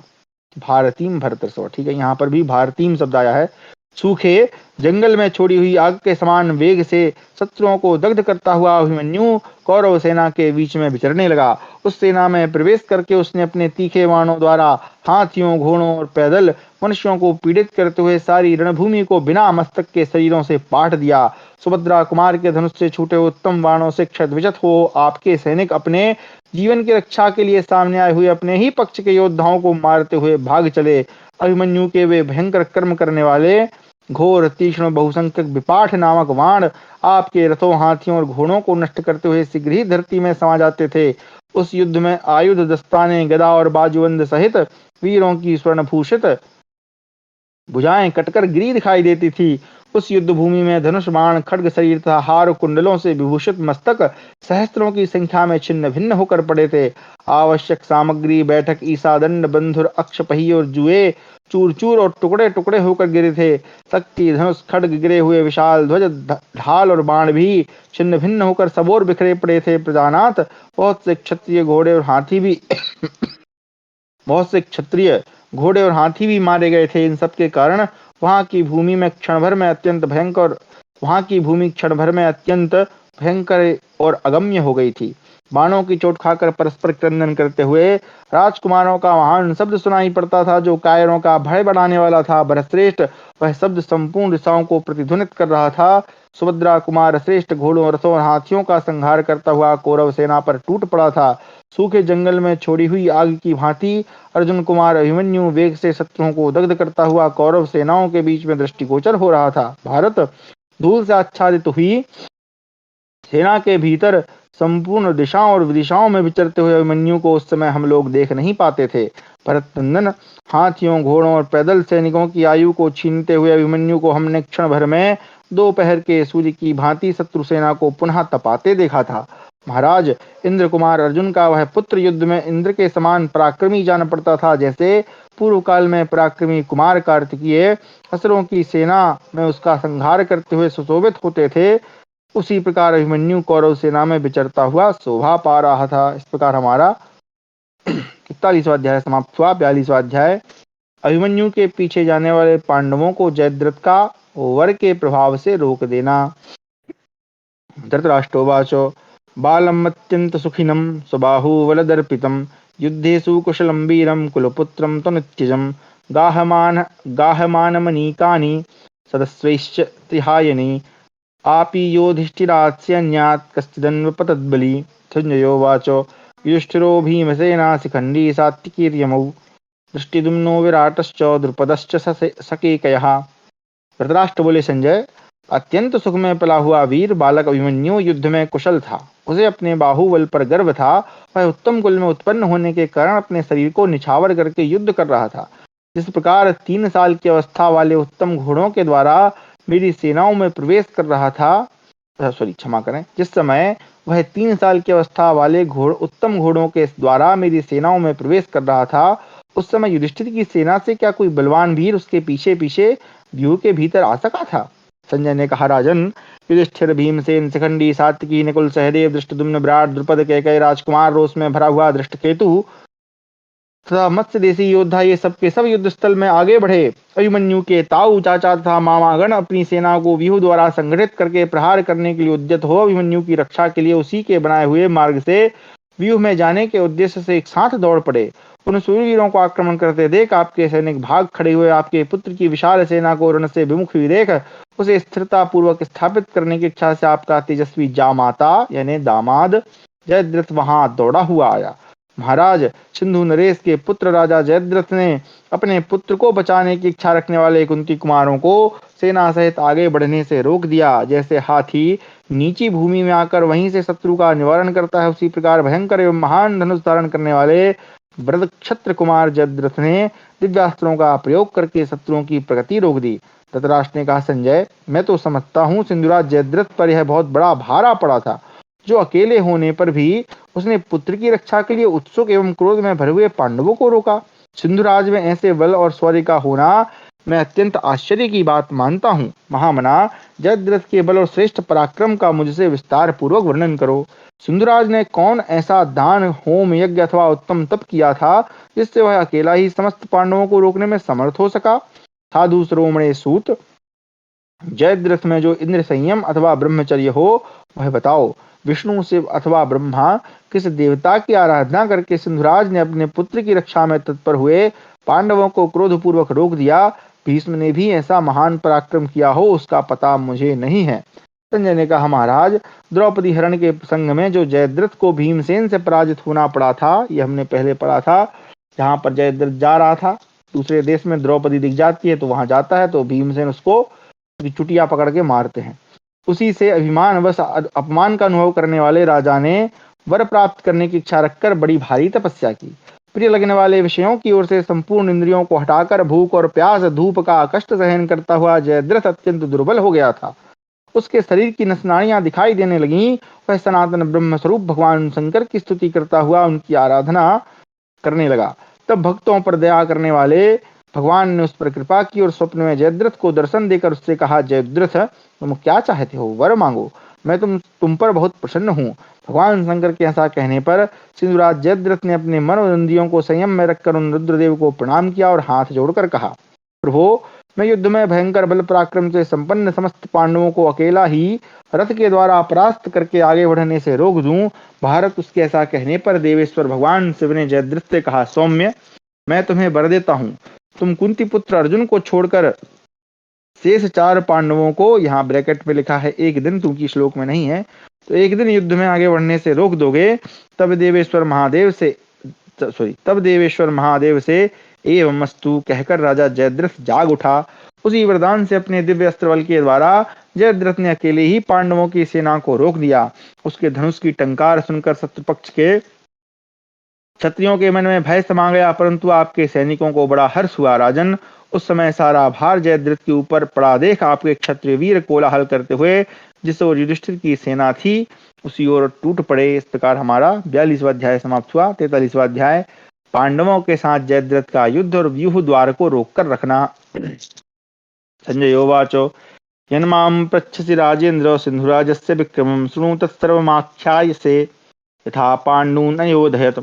भारतीम भरतर्षभ, ठीक है, यहाँ पर भी भारतीम शब्द आया है। सूखे जंगल में छोड़ी हुई आग के समान वेग से शत्रुओं को दग्ध करता हुआ अभिमन्यु कौरव सेना के बीच में विचरने लगा। उस सेना में प्रवेश करके उसने अपने तीखे बाणों द्वारा हाथियों, घोड़ों और पैदल मनुष्यों को पीड़ित करते हुए सारी रणभूमि को बिना मस्तक के शरीरों से पाट दिया। सुभद्रा कुमार के धनुष से छूटे उत्तम बाणों से क्षतविचत हो आपके सैनिक अपने जीवन की रक्षा के लिए सामने आए हुए अपने ही पक्ष के योद्धाओं को मारते हुए भाग चले। अभिमन्यु के वे भयंकर कर्म करने वाले घोर तीक्ष्ण बहुसंख्यक विपाठ नामक बाण आपके रथों, हाथियों और घोड़ों को नष्ट करते हुए शीघ्र ही धरती में समा जाते थे। उस युद्ध में आयुध, दस्ताने, गदा और बाजूबंद सहित वीरों की स्वर्णभूषित भुजाएं कटकर गिरी दिखाई देती थी। उस युद्ध भूमि में धनुष, बाण, खड्ग शरीर तथा हार कुंडलों से विभूषित मस्तक सहस्त्रों की संख्या में छिन्न भिन्न होकर पड़े थे। आवश्यक सामग्री, बैठक, ईसा, दंड, बंधुर, अक्ष, पहिए और जुए चूर चूर और टुकड़े टुकड़े होकर गिरे थे। शक्ति, धनुष, खड्ग, गिरे हुए विशाल ध्वज, ढाल और बाण भी छिन्न भिन्न होकर सबोर बिखरे पड़े थे। प्रजानाथ, बहुत से क्षत्रिय घोड़े और हाथी भी बहुत से क्षत्रिय घोड़े और हाथी भी मारे गए थे। इन सब के कारण वहां की भूमि क्षण भर में अत्यंत भयंकर और अगम्य हो गई थी। बाणों की चोट खाकर परस्पर क्रंदन करते हुए राजकुमारों का महान शब्द सुनाई पड़ता था जो कायरों का भय बढ़ाने वाला था। भरतश्रेष्ठ, वह शब्द संपूर्ण दिशाओं को प्रतिध्वनित कर रहा था। सुभद्रा कुमार श्रेष्ठ घोड़ों, रथों और हाथियों का संहार करता हुआ कौरव सेना पर टूट पड़ा था। सूखे जंगल में छोड़ी हुई आग की भांति अर्जुन कुमार अभिमन्यु वेग से शत्रुओं को दग्ध करता हुआ कौरव सेनाओं के बीच में दृष्टिगोचर हो रहा था। भारत, धूल से आच्छादित हुई सेना के भीतर संपूर्ण दिशाओं और विदिशाओं में विचरते हुए अभिमन्यु को उस समय हम लोग देख नहीं पाते थे। भरतनंदन, हाथियों, घोड़ों और पैदल सैनिकों की आयु को छीनते हुए अभिमन्यु को हमने क्षण भर में दोपहर के सूर्य की भांति शत्रु सेना को पुनः तपाते देखा था। महाराज, इंद्र कुमार अर्जुन का वह पुत्र युद्ध में इंद्र के समान पराक्रमी जान पड़ता था। जैसे पूर्व काल में पराक्रमी कुमार कार्तिकीय असुरों की सेना में उसका संहार करते हुए सुशोभित होते थे, उसी प्रकार अभिमन्यु कौरव सेना में विचरता हुआ शोभा पा रहा था। इस प्रकार हमारा 41वां अध्याय समाप्त हुआ। 42वां अध्याय, अभिमन्यु के पीछे जाने वाले पांडवों को जयद्रथ का वर के प्रभाव से रोक देना। धृतराष्ट्रोवाच बालम् अत्यंत सुखिनं स्वबाहुबलदर्पितं युद्धेषु कुशलं वीरं कुलपुत्रं तनुत्यजं गाहमानमनीकानि सदस्यैश्च तिहायनि आपि योधिष्ठिरात्स्यन्यात् कश्चिदन्वपतद्बली। संजयोवाच युधिष्ठिरो भीमसेना शिखण्डी सात्विकीर्यमौ दृष्टिदुम्नो विराटश्च द्रुपदश्च सकेकयः। धृतराष्ट्र बोले, संजय, अत्यंत सुख में पला हुआ वीर बालक अभिमन्यु युद्ध में कुशल था। उसे अपने बाहुबल पर गर्व था। वह उत्तम कुल में उत्पन्न होने के कारण अपने शरीर को निछावर करके युद्ध कर रहा था। जिस प्रकार 3 साल की अवस्था वाले उत्तम घोड़ों के द्वारा मेरी सेनाओं में प्रवेश कर रहा था, क्षमा करें, जिस समय वह 3 साल की अवस्था वाले उत्तम घोड़ों के द्वारा मेरी सेनाओं में प्रवेश कर रहा था, उस समय युधिष्ठिर की सेना से क्या कोई बलवान वीर उसके पीछे पीछे व्यूह के भीतर आ सका था? संजय ने कहा, राजन, युधिष्ठिर, भीमसेन, शिखंडी, सात्विकी, नकुल, सहदेव, धृष्टद्युम्न, विराट, द्रुपद, कैकेयी राजकुमार, रोष में भरा हुआ धृष्टकेतु तथा मत्स्य देशी योद्धा, ये सब के सब युद्ध स्थल में आगे बढ़े। अभिमन्यु के ताऊ, चाचा तथा मामागण अपनी सेना को व्यूह द्वारा संगठित करके प्रहार करने के लिए उद्यत हो अभिमन्यु की रक्षा के लिए उसी के बनाए हुए मार्ग से व्यूह में जाने के उद्देश्य से एक साथ दौड़ पड़े। उन सूरवीरों को आक्रमण करते देख आपके सैनिक भाग खड़े हुए। आपके पुत्र की विशाल सेना को रण से विमुख हुई देख उसे स्थिरता पूर्वक स्थापित करने की इच्छा से आपका तेजस्वी जामाता यानी दामाद जयद्रथ वहां दौड़ा हुआ आया। महाराज, सिंधु नरेश के पुत्र राजा जयद्रथ ने अपने पुत्र को बचाने की इच्छा रखने वाले कुंती कुमारों को सेना सहित आगे बढ़ने से रोक दिया। जैसे हाथी नीची भूमि में आकर वहीं से शत्रु का निवारण करता है, उसी प्रकार भयंकर एवं महान धनुष धारण करने वाले वृद्ध क्षत्र कुमार जयद्रथ ने दिव्यास्त्रों का प्रयोग करके शत्रुओं की प्रगति रोक दी। धृतराष्ट्र ने कहा, संजय, मैं तो समझता हूँ सिंधुराज जयद्रथ पर यह बहुत बड़ा भारा पड़ा था, जो अकेले होने पर भी उसने पुत्र की रक्षा के लिए उत्सुक एवं क्रोध में भरे हुए पांडवों को रोका। सिंधुराज में ऐसे बल और शौर्य का होना मैं अत्यंत आश्चर्य की बात मानता हूँ। महामना, जयद्रथ के बल और श्रेष्ठ पराक्रम का मुझसे विस्तार पूर्वक वर्णन करो। सिंधुराज ने कौन ऐसा दान, होम, यज्ञ अथवा उत्तम तप किया था जिससे वह अकेला ही समस्त पांडवों को रोकने में समर्थ हो सका? साधु शिरोमणि सूत, जयद्रथ में जो इंद्र संयम अथवा ब्रह्मचर्य हो वह बताओ। विष्णु, शिव अथवा ब्रह्मा किस देवता की आराधना करके सिंधुराज ने अपने पुत्र की रक्षा में तत्पर हुए पांडवों को क्रोधपूर्वक रोक दिया? भीष्म ने भी ऐसा महान पराक्रम किया हो उसका पता मुझे नहीं है। संजय ने कहा, महाराज, द्रौपदी हरण के प्रसंग में जो जयद्रथ को भीमसेन से पराजित होना पड़ा था, यह हमने पहले पढ़ा था। जहां पर जयद्रथ जा रहा था दूसरे देश में, द्रौपदी दिख जाती है तो वहां जाता है तो भीमसेन उसको चुटिया पकड़ के मारते हैं। उसी से अभिमान व अपमान का अनुभव करने वाले राजा ने वर प्राप्त करने की इच्छा रखकर बड़ी भारी तपस्या की। प्रिय लगने वाले विषयों की ओर से संपूर्ण इंद्रियों को हटाकर भूख और प्यास, धूप का कष्ट सहन करता हुआ जयद्रथ अत्यंत दुर्बल हो गया था। उसके शरीर की नसनाड़ियां दिखाई देने लगीं। वह सनातन ब्रह्म स्वरूप भगवान शंकर की स्तुति करता हुआ उनकी आराधना करने लगा। तब भक्तों पर दया करने वाले भगवान ने उस पर कृपा की और स्वप्न में जयद्रथ को दर्शन देकर उससे कहा, जयद्रथ, तुम क्या चाहते हो? वर मांगो, मैं तुम पर बहुत प्रसन्न हूँ। भगवान शंकर के ऐसा कहने पर सिंधुराज जयद्रथ ने अपने मन और इंद्रियों को संयम में रखकर उन रुद्रदेव को प्रणाम किया और हाथ जोड़कर कहा, प्रभो, मैं युद्ध में भयंकर बल पराक्रम से संपन्न समस्त पांडवों को अकेला ही रथ के द्वारा परास्त करके आगे बढ़ने से रोक दूं। भारत उसके ऐसा कहने पर देवेश्वर भगवान शिव ने जयद्रथ से कहा, सौम्य, मैं तुम्हें वर देता हूँ, तुम कुंती पुत्र अर्जुन को छोड़कर शेष 4 पांडवों को, यहाँ ब्रैकेट में लिखा है एक दिन, क्योंकि श्लोक में नहीं है, तो एक दिन युद्ध में आगे बढ़ने से रोक दोगे। तब देवेश्वर महादेव से एवं मस्तु कहकर राजा जयद्रथ जाग उठा। उसी वरदान से अपने दिव्य अस्त्र बल के द्वारा जयद्रथ ने अकेले ही पांडवों की सेना को रोक दिया। उसके धनुष की टंकार सुनकर शत्रु पक्ष के क्षत्रियों के मन में भय समा गया, परंतु आपके सैनिकों को बड़ा हर्ष हुआ। राजन, उस समय सारा भार जयद्रथ के ऊपर पड़ा देख आपके क्षत्रिय वीर कोलाहल करते हुए जिस ओर युधिष्ठिर की सेना थी उसी ओर टूट पड़े। इस प्रकार हमारा 42वां अध्याय समाप्त हुआ। 43वां अध्याय, पांडवों के साथ जयद्रथ का युद्ध और व्यूह द्वार को रोक कर रखना। संजय उवाच, यन्मां पृच्छसि राजेन्द्र सिंधुराजस्य विक्रमं शृणु तत्सर्वमाख्यायसे यथा पाण्डून् अयोधयत्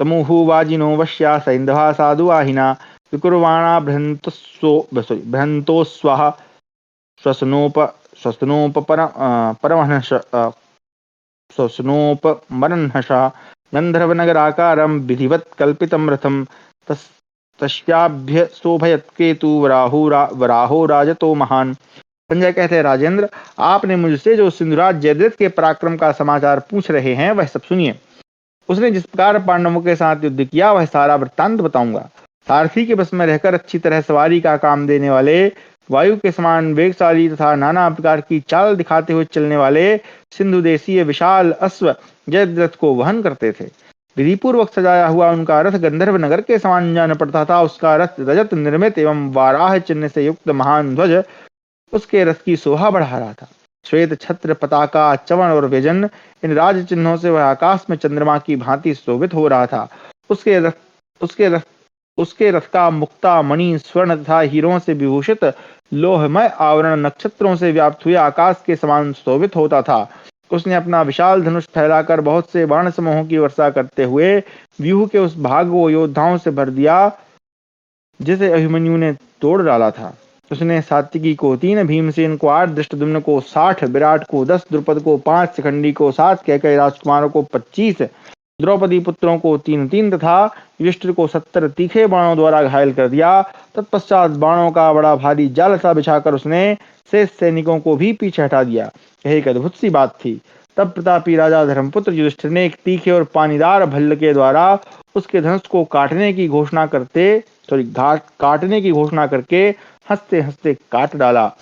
तमुहु वाजिनो वश्या सैन्धवा साधुवाहिना विकुर्वाणा बृहन्तोस्वः स्वस्नोपमरन्हष गन्धर्वनगराकारं विधिवत् कल्पितं रथं तस्याभ्य शोभयत केतु वराहो राजतो महान। संजय कहते हैं, राजेंद्र, आपने मुझसे जो सिंधुराज जयद्रथ के पराक्रम का समाचार पूछ रहे हैं वह सब सुनिए। उसने जिस प्रकार पांडवों के साथ युद्ध किया वह सारा वृत्तांत बताऊंगा। सारथी के बस में रहकर अच्छी तरह सवारी का काम देने वाले, वायु के समान वेगशाली तथा नाना प्रकार की चाल दिखाते हुए चलने वाले सिंधु देशीय विशाल अश्व जयद्रथ को वहन करते थे। विधिपूर्वक सजाया हुआ उनका रथ गंधर्व नगर के समान जान पड़ता था। उसका रथ रजत निर्मित एवं वाराह चिन्ह से युक्त महान ध्वज उसके रथ की शोभा बढ़ा रहा था। श्वेत छत्र, पताका, चवन और व्यजन, इन राज चिन्हों से वह आकाश में चंद्रमा की भांति शोभित हो रहा था। उसके रथ उसके रथ उसके रथ का मुक्ता मणि, स्वर्ण तथा हीरों से विभूषित लोहमय आवरण नक्षत्रों से व्याप्त हुए आकाश के समान शोभित होता था। उसने अपना विशाल धनुष फैलाकर बहुत से बाण समूहों की वर्षा करते हुए व्यूह के उस भाग को योद्धाओं से भर दिया जिसे अभिमन्यु ने तोड़ डाला था। उसने सात्विकी को 3, भीमसेन को 8, धृष्टद्युम्न को 60, विराट को 10, द्रुपद को 5, शिखंडी को 7, कैकेयी राजकुमारों को 25, द्रौपदी पुत्रों को 3-3 तथा युधिष्ठिर को 70 तीखे बाणों द्वारा घायल कर दिया। तत्पश्चात बाणों का बड़ा भारी जाल सा बिछाकर उसने शेष सैनिकों को भी पीछे हटा दिया। यह एक अद्भुत सी बात थी। तब प्रतापी राजा धर्मपुत्र युधिष्ठिर ने एक तीखे और पानीदार भल्ल के द्वारा उसके धनुष को काटने की घोषणा करके हंसते हंसते काट डाला।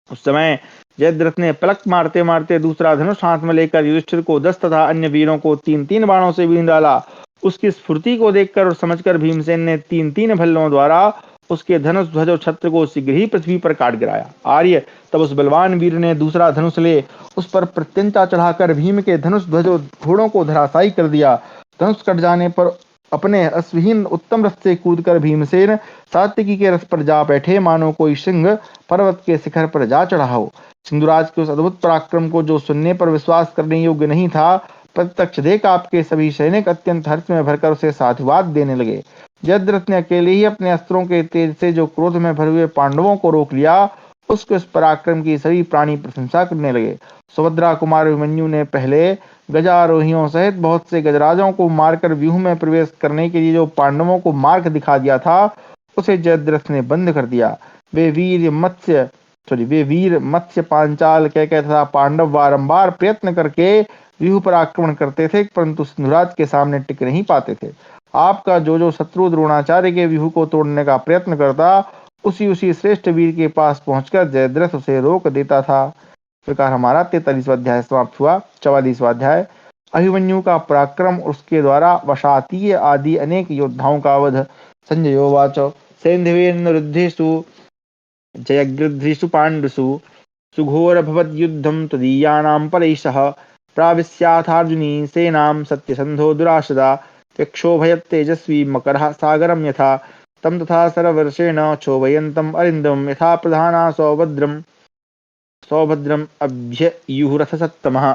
उस समय जयद्रथ ने पलक मारते मारते दूसरा धनुष हाथ में लेकर युधिष्ठिर को 10 तथा अन्य वीरों को 3-3 बाणों से बीन डाला। उसकी स्फूर्ति को देखकर और समझकर भीमसेन ने 3-3 भल्लों द्वारा उसके धनुष, ध्वज और छत्र को शीघ्र ही पृथ्वी पर काट गिराया। आर्य, तब उस बलवान वीर ने दूसरा धनुष ले उस पर प्रत्यंचा चढ़ाकर भीम के धनुष, ध्वज और घोड़ों को धराशायी कर दिया। धनुष कट जाने पर अपने अश्वहीन उत्तम रथ से कूदकर भीमसेन सात्विकी के रथ पर जा बैठे, मानो कोई सिंह पर्वत के शिखर पर जा चढ़ा हो। सिंधुराज के उस अद्भुत पराक्रम को जो सुनने पर विश्वास करने योग्य नहीं था, प्रत्यक्ष देख आपके सभी सैनिक अत्यंत हर्ष में भरकर उसे साधुवाद देने लगे। जयद्रथ ने अकेले ही अपने अस्त्रों के तेज से जो क्रोध में भरे हुए पांडवों को रोक लिया, उसके उस पराक्रम की सभी प्राणी प्रशंसा करने लगे। सुभद्रा कुमार अभिमन्यु ने पहले गजारोहियों सहित बहुत से गजराजों को मारकर व्यूह में प्रवेश करने के लिए जो पांडवों को मार्ग दिखा दिया था, उसे जयद्रथ ने बंद कर दिया। वे वीर मत्स्य, पांचाल, कैकेयी तथा पांडव बारंबार प्रयत्न करके व्यूह पर आक्रमण करते थे, परंतु सिंधुराज के सामने टिक नहीं पाते थे। आपका जो शत्रु द्रोणाचार्य के व्यूह को तोड़ने का प्रयत्न करता, उसी श्रेष्ठ वीर के पास पहुंचकर जयद्रथ उसे रोक देता था। इस प्रकार हमारा 43वां अध्याय समाप्त हुआ। 44वां अध्याय, अभिमन्यु का पराक्रम, उसके द्वारा वशातीय आदि अनेक योद्धाओं का वध। संजयोवाच, सैन्धवेर्नरुद्धेषु जयगृध्रिषु पाण्डुषु सुघोरभवद्युद्धं त्वदीयानां परैषः प्राविश्याथार्जुनी सेनां सत्यसन्धो दुराशदा यक्षोभयत्तेजस्वी मकरः सागरं यथा तम तथा सरवर्षेण क्षोभयन्तम् अरिन्दम यथा प्रधाना सौभद्रम अभ्ययुरथ सत्तमः।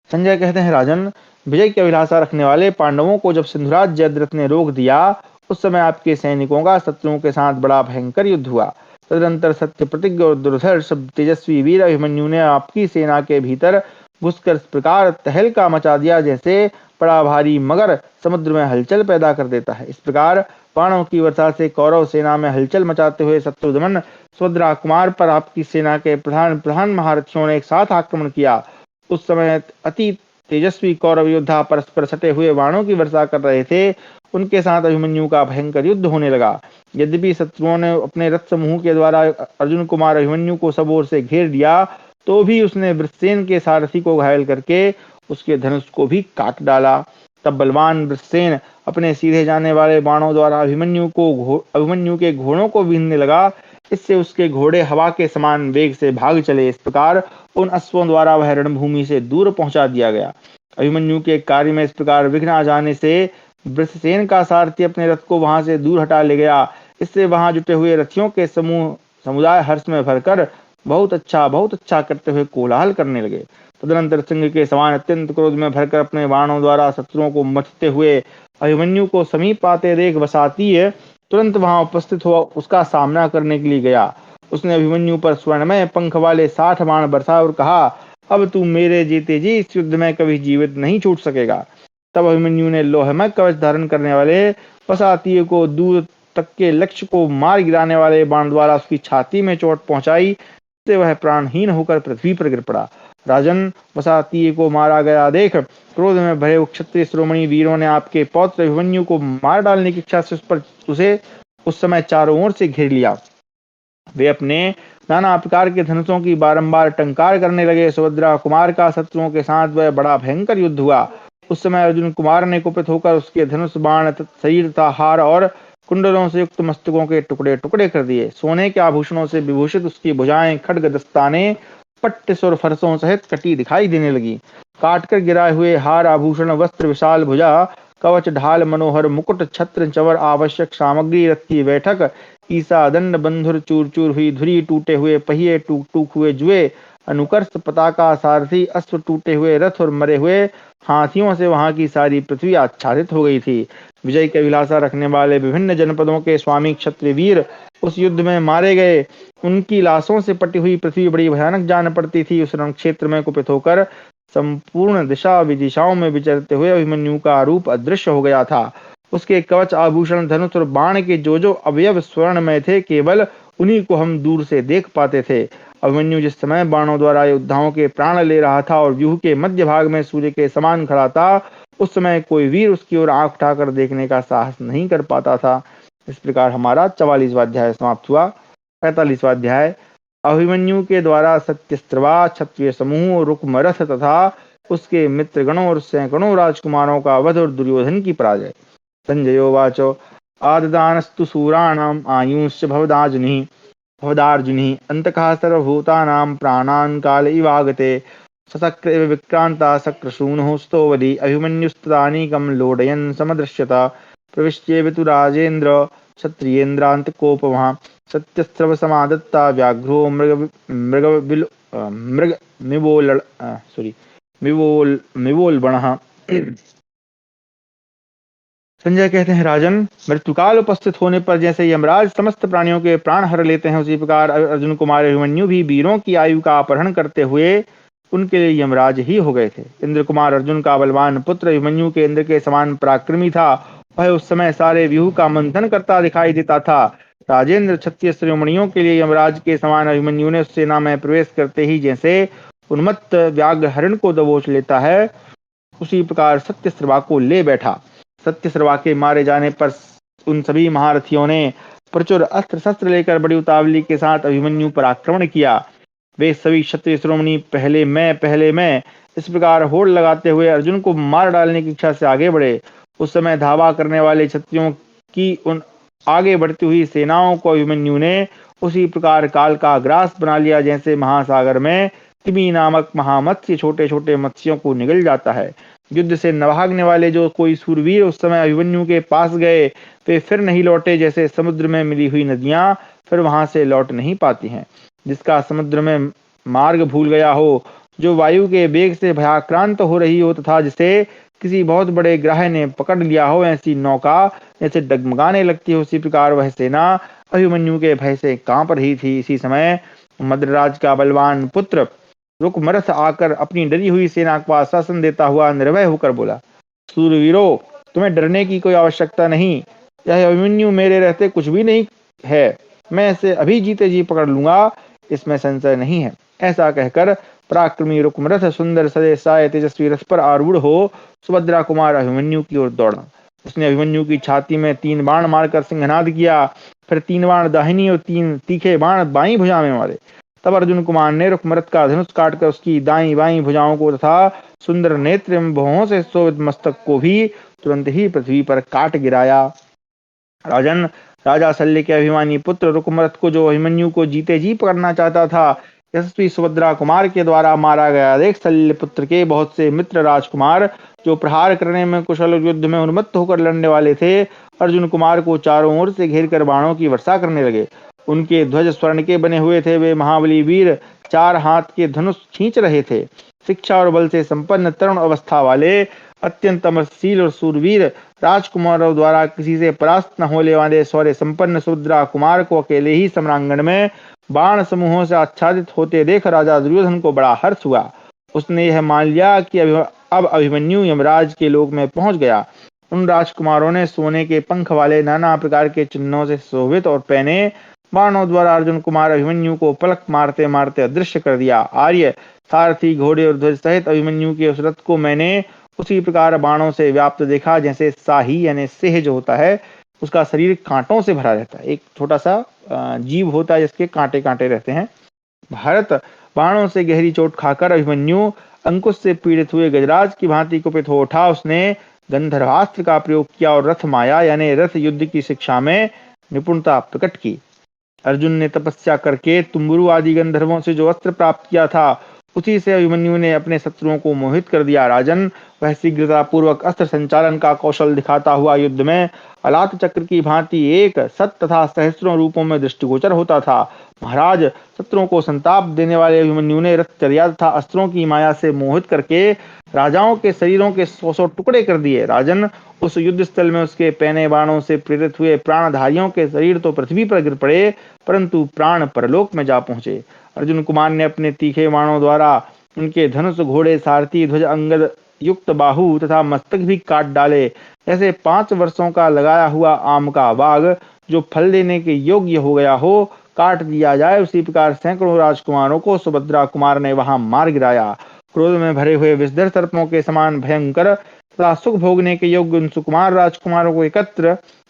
संजय कहते हैं, राजन, विजय की अभिलाषा रखने वाले पांडवों को जब सिंधुराज जयद्रथ ने रोक दिया, उस समय आपके सैनिकों का शत्रुओं के साथ बड़ा भयंकर युद्ध हुआ। तदनंतर सत्य प्रतिज्ञ और दुर्धर्ष तेजस्वी वीर अभिमन्यु ने आपकी सेना के भीतर घुसकर इस प्रकार तहलका मचा दिया जैसे बड़ा भारी मगर समुद्र में हलचल पैदा कर देता है। इस प्रकार बाणों की वर्षा से कौरव सेना में हलचल मचाते हुए शत्रुदमन सुभद्रा कुमार पर आपकी सेना के प्रधान महारथियों ने एक साथ आक्रमण किया। उस समय अति तेजस्वी कौरव योद्धा परस्पर सटे हुए बाणों की वर्षा कर रहे थे। उनके साथ अभिमन्यु का भयंकर युद्ध होने लगा। यद्यपि शत्रुओं ने अपने रथ समूह के द्वारा अर्जुन कुमार अभिमन्यु को सब ओर से घेर दिया, तो भी उसने वृषसेन के सारथी को घायल करके उसके धनुष को भी काट डाला। तब बलवान वृषसेन अपने सीधे जाने वाले बाणों द्वारा अभिमन्यु के घोड़ों को बीनने लगा। इससे उसके घोड़े हवा के समान वेग से भाग चले। इस प्रकार उन अश्वों द्वारा वह रणभूमि से दूर पहुंचा दिया गया। अभिमन्यु के कार्य में इस प्रकार विघ्न आ जाने से वृषसेन का सारथी अपने रथ को वहां से दूर हटा ले गया। इससे वहां जुटे हुए रथियों के समुदाय हर्ष में भरकर बहुत अच्छा करते हुए कोलाहल करने लगे। तदनंतर सिंह के समान अत्यंत क्रोध में भरकर अपने बाणों द्वारा शत्रुओं को मथते हुए अभिमन्यु को समीप आते देख वसातीय तुरंत वहां उपस्थित हुआ उसका सामना करने के लिए गया। उसने अभिमन्यु पर स्वर्णमय पंख वाले 60 बाण बरसाए और कहा, अब तू मेरे जीते जी इस युद्ध में कभी जीवित नहीं छूट सकेगा। तब अभिमन्यु ने लोहमय कवच धारण करने वाले वसातीय को दूर तक के लक्ष्य को मार गिराने वाले बाण द्वारा उसकी छाती में चोट पहुंचाई, से वह प्राणहीन होकर पृथ्वी पर गिर पड़ा। राजन, वसातीय को मारा गया देख क्रोध में भरे क्षत्रिय शिरोमणि वीरों ने आपके पौत्र अभिमन्यु को मार डालने की इच्छा से उसे उस समय चारों ओर से घेर लिया। वे अपने नाना प्रकार के धनुषों की बारंबार टंकार करने लगे। सुभद्रा कुमार का शत्रुओं के साथ वह बड़ा भयंकर युद्ध हुआ। उस समय अर्जुन कुमार ने कुपित होकर उसके धनुष बाण शरीर तथा हार और कुंडलों से युक्त मस्तकों के टुकड़े टुकड़े कर दिए। सोने के आभूषणों से विभूषित उसकी भुजाएं खड्ग दस्ताने पट्ट सुर फरसों सहित कटी दिखाई देने लगी। काटकर गिराए हुए हार आभूषण वस्त्र विशाल भुजा कवच ढाल मनोहर मुकुट छत्र चवर आवश्यक सामग्री रथ की बैठक ईसा दंड बंधुर चूर चूर हुई धुरी टूटे हुए पहिए टूक टूक हुए जुए अनुकर्ष पताका सारथी अश्व टूटे हुए रथ और मरे हुए हाथियों से वहां की सारी पृथ्वी आच्छादित हो गई थी। विजय की अभिलाषा रखने वाले विभिन्न जनपदों के स्वामी क्षत्रिय वीर उस युद्ध में मारे गए। उनकी लाशों से पटी हुई पृथ्वी बड़ी भयानक जान पड़ती थी। उस रण क्षेत्र में कुपित होकर संपूर्ण दिशा विदिशाओं में विचरते हुए अभिमन्यु का रूप अदृश्य हो गया था। उसके कवच आभूषण धनुष और बाण के जो अवयव स्वर्ण में थे, केवल उन्हीं को हम दूर से देख पाते थे। अभिमन्यु जिस समय बाणों द्वारा योद्धाओं के प्राण ले रहा था और व्यूह के मध्य भाग में सूर्य के समान खड़ा था, उस समय कोई वीर उसकी ओर आंख उठाकर देखने का साहस नहीं कर पाता था। इस प्रकार हमारा 44वां अध्याय समाप्त हुआ। 45वां अध्याय अभिमन्यु के द्वारा सत्यस्त्रवा क्षत्रिय समूह रुक्मरथ तथा उसके मित्रगणों और सैकड़ों राजकुमारों का वध और दुर्योधन की पराजय। संजयोवाच आददानस्तु सूराणाम आयुष्य भवदार्जुनि अंतकः सर्वभूतानां प्राणान् काल इवागते सशक्र इव विक्रांता शक्रसूनुः स्तोवधि अभिमन्युस्तदानीकं लोडयन् समदृश्यत प्रविश्येवितु राजेन्द्र क्षत्रियेन्द्रान्तकोपमः सत्यस्त्रवसमादत्ता व्याघ्रो मिवोल्बणः। संजय कहते हैं, राजन, मृत्युकाल उपस्थित होने पर जैसे यमराज समस्त प्राणियों के प्राण हर लेते हैं, उसी प्रकार अर्जुन कुमार अभिमन्यु भी वीरों की आयु का अपहरण करते हुए उनके लिए यमराज ही हो गए थे। इंद्र कुमार अर्जुन का बलवान पुत्र अभिमन्यु के इंद्र के समान पराक्रमी था। वह उस समय सारे व्यूह का मंथन करता दिखाई देता था। राजेंद्र क्षत्रिय शिरोमणियों के लिए यमराज के समान अभिमन्यु ने सेना में प्रवेश करते ही जैसे उन्मत्त व्याघ्र हरिण को दबोच लेता है, उसी प्रकार सत्यस्त्रवा को ले बैठा। सत्यस्त्रवा के मारे जाने पर उन सभी महारथियों ने प्रचुर अस्त्र शस्त्र लेकर बड़ी उतावली के साथ अभिमन्यु पर आक्रमण किया। वे सभी क्षत्रिय शिरोमणि पहले मैं इस प्रकार होड़ लगाते हुए अर्जुन को मार डालने की इच्छा से आगे बढ़े। उस समय धावा करने वाले क्षत्रियों की उन आगे बढ़ती हुई सेनाओं को अभिमन्यु ने उसी प्रकार काल का ग्रास बना लिया, जैसे महासागर में तिमी नामक महामत्स्य छोटे छोटे मत्स्यों को निगल जाता है। युद्ध से न भागने वाले जो कोई सूरवीर उस समय अभिमन्यु के पास गए, वे फिर नहीं लौटे, जैसे समुद्र में मिली हुई नदियां फिर वहां से लौट नहीं पाती हैं। जिसका समुद्र में मार्ग भूल गया हो, जो वायु के वेग से भयाक्रांत हो रही हो तथा जिसे किसी बहुत बड़े ग्राह ने पकड़ लिया हो, ऐसी नौका जैसे डगमगाने लगती हो, उसी प्रकार वह सेना अभिमन्यु के भय से कांप रही थी। इसी समय मद्रराज का बलवान पुत्र रुकमरथ आकर अपनी डरी हुई सेना को आश्वासन देता हुआ निर्भय होकर बोला, सूरवीरों, तुम्हें डरने की कोई आवश्यकता नहीं। यह अभिमन्यु मेरे रहते कुछ भी नहीं है। मैं इसे अभी जीते जी पकड़ लूंगा, इसमें संशय नहीं है। ऐसा कहकर पराक्रमी रुकमरथ सुंदर सदे साय तेजस्वी रथ पर आरूढ़ हो सुभद्रा कुमार अभिमन्यु की ओर दौड़ा। उसने अभिमन्यु की छाती में 3 बाण मारकर सिंहनाद किया, फिर 3 बाण दाहिनी और 3 तीखे बाण बाईं भुजा में मारे। तब अर्जुन कुमार ने रुकमरथ का धनुष काटकर उसकी दाईं बाईं भुजाओं को तथा सुंदर नेत्र एवं भुवों से शोभित मस्तक को भी तुरंत ही पृथ्वी पर काट गिराया। राजन, राजा शल्य के अभिमानी पुत्र रुकमरथ को, जो अभिमन्यु को जीते जी पकड़ना चाहता था, यशस्वी सुभद्रा कुमार के द्वारा मारा गया देख शल्य पुत्र के बहुत से मित्र राजकुमार, जो प्रहार करने में कुशल युद्ध में उन्मत्त होकर लड़ने वाले थे, अर्जुन कुमार को चारों ओर से घेर कर बाणों की वर्षा करने लगे। उनके ध्वज स्वर्ण के बने हुए थे। वे महाबली वीर 4 हाथ के धनुष खींच रहे थे। शिक्षा और बल से संपन्न तरुण अवस्था वाले अत्यंत अमरशील और सूरवीर राजकुमारों द्वारा किसी से परास्त न होने वाले शौर्य संपन्न सुभद्रा कुमार को अकेले ही सम्रांगण में बाण समूहों से आच्छादित होते देख राजा दुर्योधन को बड़ा हर्ष हुआ। उसने यह मान लिया कि अब अभिमन्यु यमराज के लोक में पहुंच गया। उन राजकुमारों ने सोने के पंख वाले नाना प्रकार के चिन्हों से शोभित और पहने बाणों द्वारा अर्जुन कुमार अभिमन्यु को पलक मारते मारते अदृश्य कर दिया। आर्य सारथी घोड़े और ध्वज सहित अभिमन्यु के उस रथ को मैंने उसी प्रकार बाणों से व्याप्त देखा जैसे शाही यानी सिंह जो होता है उसका शरीर कांटों से भरा रहता है। एक छोटा सा जीव होता है जिसके कांटे कांटे रहते हैं। भारत बाणों से गहरी चोट खाकर अभिमन्यु अंकुश से पीड़ित हुए गजराज की भांति कुपित हो उठा। उसने गंधर्वास्त्र का प्रयोग किया और रथ माया यानी रथ युद्ध की शिक्षा में निपुणता प्रकट की। अर्जुन ने तपस्या करके तुम्बुरु आदि गंधर्वों से जो अस्त्र प्राप्त किया था उसी से अभिमन्यु ने अपने शत्रुओं को मोहित कर दिया। राजन, वह शीघ्रता पूर्वक अस्त्र संचालन का कौशल दिखाता हुआ युद्ध में अलात चक्र की भांति एक सत तथा सहस्रों रूपों में दृष्टिगोचर होता था। महाराज, शत्रुओं को संताप देने वाले अभिमन्यु ने रथचर्या तथा अस्त्रों की माया से मोहित करके राजाओं के शरीरों के 100 टुकड़े कर दिए। राजन, उस युद्ध स्थल में उसके पैने बाणों से प्रेरित हुए प्राणधारियों के शरीर तो पृथ्वी पर गिर पड़े परंतु प्राण परलोक में जा पहुंचे। अर्जुन कुमार ने अपने तीखे बाणों द्वारा उनके धनुष, घोड़े, सारथी, ध्वज, अंगद युक्त बाहु तथा मस्तक भी काट डाले। जैसे 5 वर्षों का लगाया हुआ आम का बाग जो फल देने के योग्य हो गया हो काट दिया जाए, उसी प्रकार सैकड़ों राजकुमारों को सुभद्रा कुमार ने वहां मार गिराया। क्रोध में भरे हुए विषधर सर्पों के समान भयंकर तथा सुख भोगने के योग्य उन सुकुमार राजकुमारों को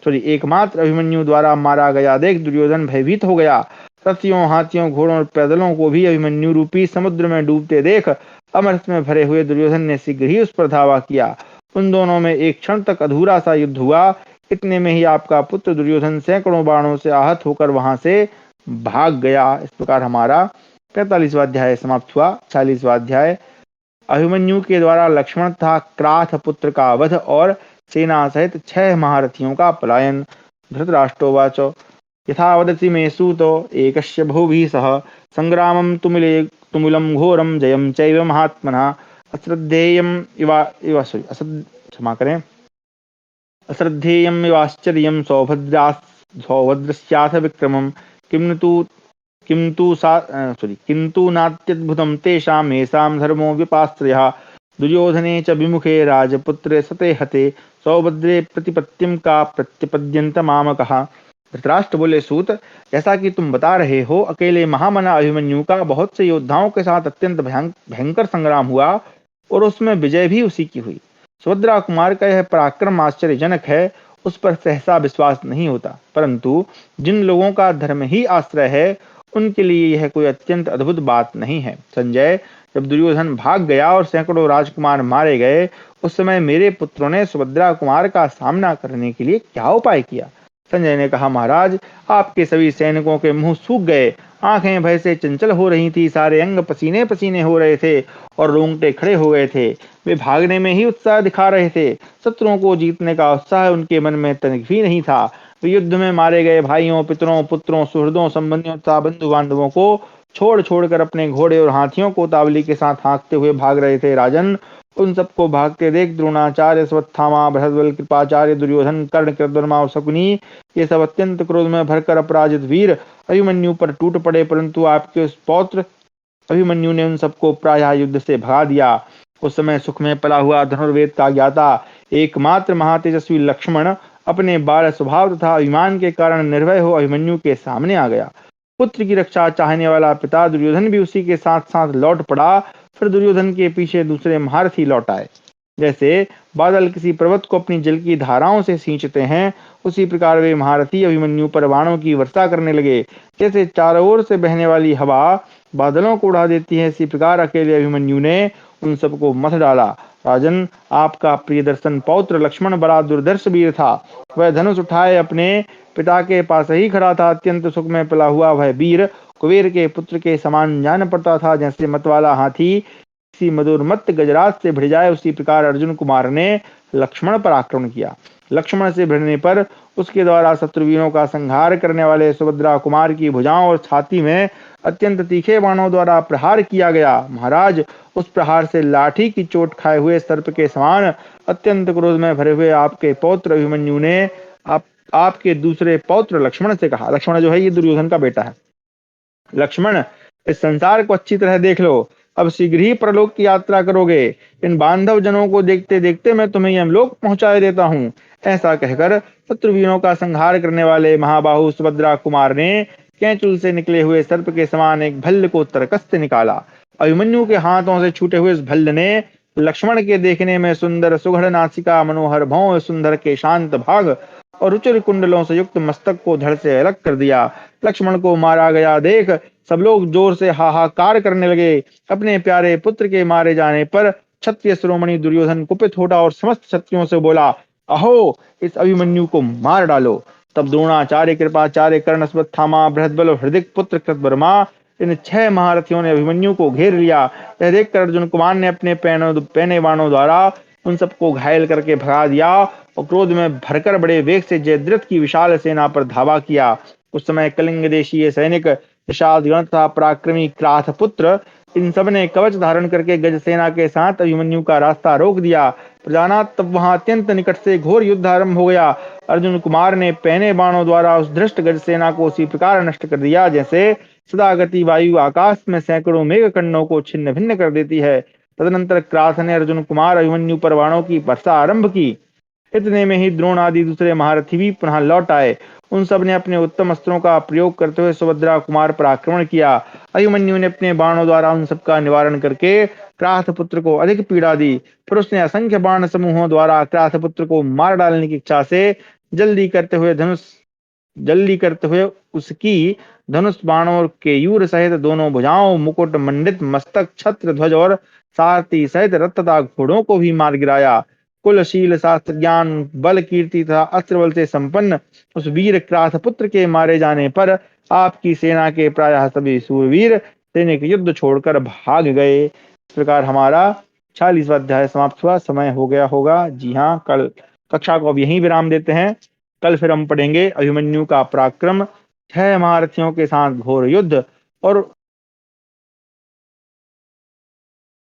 एकमात्र अभिमन्यु द्वारा मारा गया देख दुर्योधन भयभीत हो गया। रथियों, हाथियों, घोड़ों और पैदलों को भी अभिमन्यु रूपी समुद्र में डूबते देख अमृत में भरे हुए दुर्योधन ने शीघ्र ही उस पर धावा किया। उन दोनों में एक क्षण तक अधूरा सा युद्ध हुआ। इतने में ही आपका पुत्र दुर्योधन सैकड़ों बाणों से आहत होकर वहां से भाग गया। इस प्रकार हमारा 45वां अध्याय समाप्त हुआ। 46वां अध्याय अभिमन्यु के द्वारा लक्ष्मण तथा क्राथ पुत्र का वध और सेना सहित 6 महारथियों का पलायन। धृतराष्ट्रोवाच यथा वदसि मे सूतो एकस्य बहुभिः सह संग्रामं तुमुलं घोरं जयं चैव महात्मनः अश्रद्धेयं अश्रद्धेयं इवाश्चर्यं सौभद्रस्याथ विक्रमं किन्तु नात्यद्भुतं तेषां येषां धर्मो विपाश्रयः दुर्योधने च विमुखे राजपुत्रे सते हते सौभद्रे प्रतिपत्तिं का प्रत्यपद्यन्त मामकः। धृतराष्ट्र बोले, सूत, जैसा कि तुम बता रहे हो अकेले महामना अभिमन्यु का बहुत से योद्धाओं के साथ अत्यंत भयंकर संग्राम हुआ और उसमें विजय भी उसी की हुई। सुभद्रा कुमार का यह पराक्रम आश्चर्यजनक है, उस पर सहसा विश्वास नहीं होता, परंतु जिन लोगों का धर्म ही आश्रय है उनके लिए यह कोई अत्यंत अद्भुत बात नहीं है। संजय, जब दुर्योधन भाग गया और सैकड़ों राजकुमार मारे गए उस समय मेरे पुत्रों ने सुभद्रा कुमार का सामना करने के लिए क्या उपाय किया? संजय ने कहा, महाराज, आपके सभी सैनिकों के मुंह सूख गए, आंखें भय से चंचल हो रही थी, सारे अंग पसीने पसीने हो रहे थे और रोंगटे खड़े हो गए थे। वे भागने में ही उत्साह दिखा रहे थे। शत्रुओं को जीतने का उत्साह उनके मन में तनिक भी नहीं था। वे युद्ध में मारे गए भाइयों, पितरों, पुत्रों, सुहृदों, संबंधियों तथा बंधु बांधवों को छोड़ छोड़कर अपने घोड़े और हाथियों को तावली के साथ हाँकते हुए भाग रहे थे। राजन, उन सबको भागते देख द्रोणाचार्य, स्वत्थामा, बृहद्बल, कृपाचार्य, दुर्योधन, कर्ण, कृतवर्मा और शकुनी ये सब अत्यंत क्रोध में भरकर अपराजित वीर अभिमन्यु पर टूट पड़े, परंतु आपके उस पौत्र अभिमन्यु ने उन सबको प्रायः युद्ध से भगा दिया। उस समय सुख में पला हुआ धनुर्वेद का ज्ञाता एकमात्र महातेजस्वी लक्ष्मण अपने बाल स्वभाव तथा अभिमान के कारण निर्भय हो अभिमन्यु के सामने आ गया। पुत्र की रक्षा चाहने वाला पिता दुर्योधन भी उसी के साथ साथ लौट पड़ा। फिर दुर्योधन के पीछे दूसरे महारथी लौट आए। जैसे बादल किसी पर्वत को अपनी जल की धाराओं से सींचते हैं, उसी प्रकार वे महारथी अभिमन्यु पर बाणों की वर्षा करने लगे। जैसे चारों ओर से बहने वाली हवा बादलों को उड़ा देती है, इसी प्रकार अकेले अभिमन्यु ने उन सबको मथ डाला। राजन, आपका प्रिय दर्शन पौत्र लक्ष्मण बड़ा दुर्धर्ष वीर था। वह धनुष उठाए अपने पिता के पास ही खड़ा था। अत्यंत सुख में पला हुआ वह वीर कुबेर के पुत्र के समान जान पड़ता था। जैसे मतवाला हाथी किसी मधुर मत गजराज से भिड़ जाए, उसी प्रकार अर्जुन कुमार ने लक्ष्मण पर आक्रमण किया। लक्ष्मण से भिड़ने पर उसके द्वारा शत्रुवीरों का संहार करने वाले सुभद्रा कुमार की भुजाओं और छाती में अत्यंत तीखे बाणों द्वारा प्रहार किया गया। महाराज, उस प्रहार से लाठी की चोट खाए हुए सर्प के समान अत्यंत क्रोध में भरे हुए आपके पौत्र अभिमन्यु ने आपके दूसरे पौत्र लक्ष्मण से कहा। लक्ष्मण जो है ये दुर्योधन का बेटा है। लक्ष्मण, इस संसार को अच्छी तरह देख लो। अब शीघ्र ही परलोक की यात्रा करोगे। इन बांधव जनों को देखते देखते मैं तुम्हें यमलोक पहुंचाए देता हूँ। ऐसा कहकर शत्रुवीरों का संहार करने वाले महाबाहु सुभद्रा कुमार ने कैंचुल से निकले हुए सर्प के समान एक भल्ल को तरकस से निकाला। अभिमन्यु के हाथों से छूटे हुए इस भल्ल ने लक्ष्मण के देखने में सुंदर सुघड़ नासिका, मनोहर भौं, सुंदर के शांत भाग और रुचिर कुंडलों से युक्त मस्तक को धड़ से अलग कर दिया। लक्ष्मण को मारा गया देख सब लोग जोर से हाहाकार करने लगे। अपने प्यारे पुत्र के मारे जाने पर क्षत्रिय शिरोमणि दुर्योधन कुपित होता और समस्त क्षत्रियों से बोला, अहो, इस अभिमन्यु को मार डालो। तब द्रोणाचार्य, कृपाचार्य, कर्ण, अश्वत्थामा, बृहद्बल और हृदिक पुत्र कृतवर्मा, इन 6 महारथियों ने अभिमन्यु को घेर लिया। यह देखकर अर्जुन कुमार ने अपने पैने बाणों द्वारा उन सबको घायल करके भगा दिया और क्रोध में भरकर बड़े वेग से जयद्रथ की विशाल सेना पर धावा किया। उस समय कलिंग देशीय सैनिक, निषादगण तथा पराक्रमी क्राथ पुत्र, इन सब ने कवच धारण करके गज सेना के साथ अभिमन्यु का रास्ता रोक दिया। प्रजानाथ तब वहां अत्यंत निकट से घोर युद्ध आरंभ हो गया। अर्जुन कुमार ने पहने बाणों द्वारा उस धृष्ट गज सेना को उसी प्रकार नष्ट कर दिया जैसे सदागति वायु आकाश में सैकड़ों मेघ खंडों को छिन्न भिन्न कर देती है। तदनंतर क्राथ ने अर्जुन कुमार अभिमन्यु पर बाणों की वर्षा आरंभ की। इतने में ही द्रोण आदि दूसरे महारथी भी पुनः लौट आए। उन सब ने अपने उत्तम अस्त्रों का प्रयोग करते हुए सुभद्रा कुमार पर आक्रमण किया। अभिमन्यु ने अपने बाणों द्वारा उन सबका निवारण करके क्राथ पुत्र को अधिक पीड़ा दी। फिर उसने असंख्य बाण समूहों द्वारा क्राथ पुत्र को मार डालने की इच्छा से जल्दी करते हुए उसकी धनुष बाणों केयूर सहित दोनों भुजाओं, मुकुट मंडित मस्तक, छत्र ध्वज और सारथी सहित रथ तथा घोड़ों को भी मार गिराया। कुलशील, शास्त्र ज्ञान, बल, कीर्ति तथा अस्त्र बल से संपन्न उस वीर क्राथ पुत्र के मारे जाने पर आपकी सेना के प्रायः सभी सूरवीर सैनिक युद्ध छोड़कर भाग गए। इस प्रकार हमारा 46वां अध्याय समाप्त हुआ। समय हो गया होगा। जी हाँ, कल कक्षा को अब यहीं विराम देते हैं। कल फिर हम पढ़ेंगे अभिमन्यु का पराक्रम, 6 महारथियों के साथ घोर युद्ध और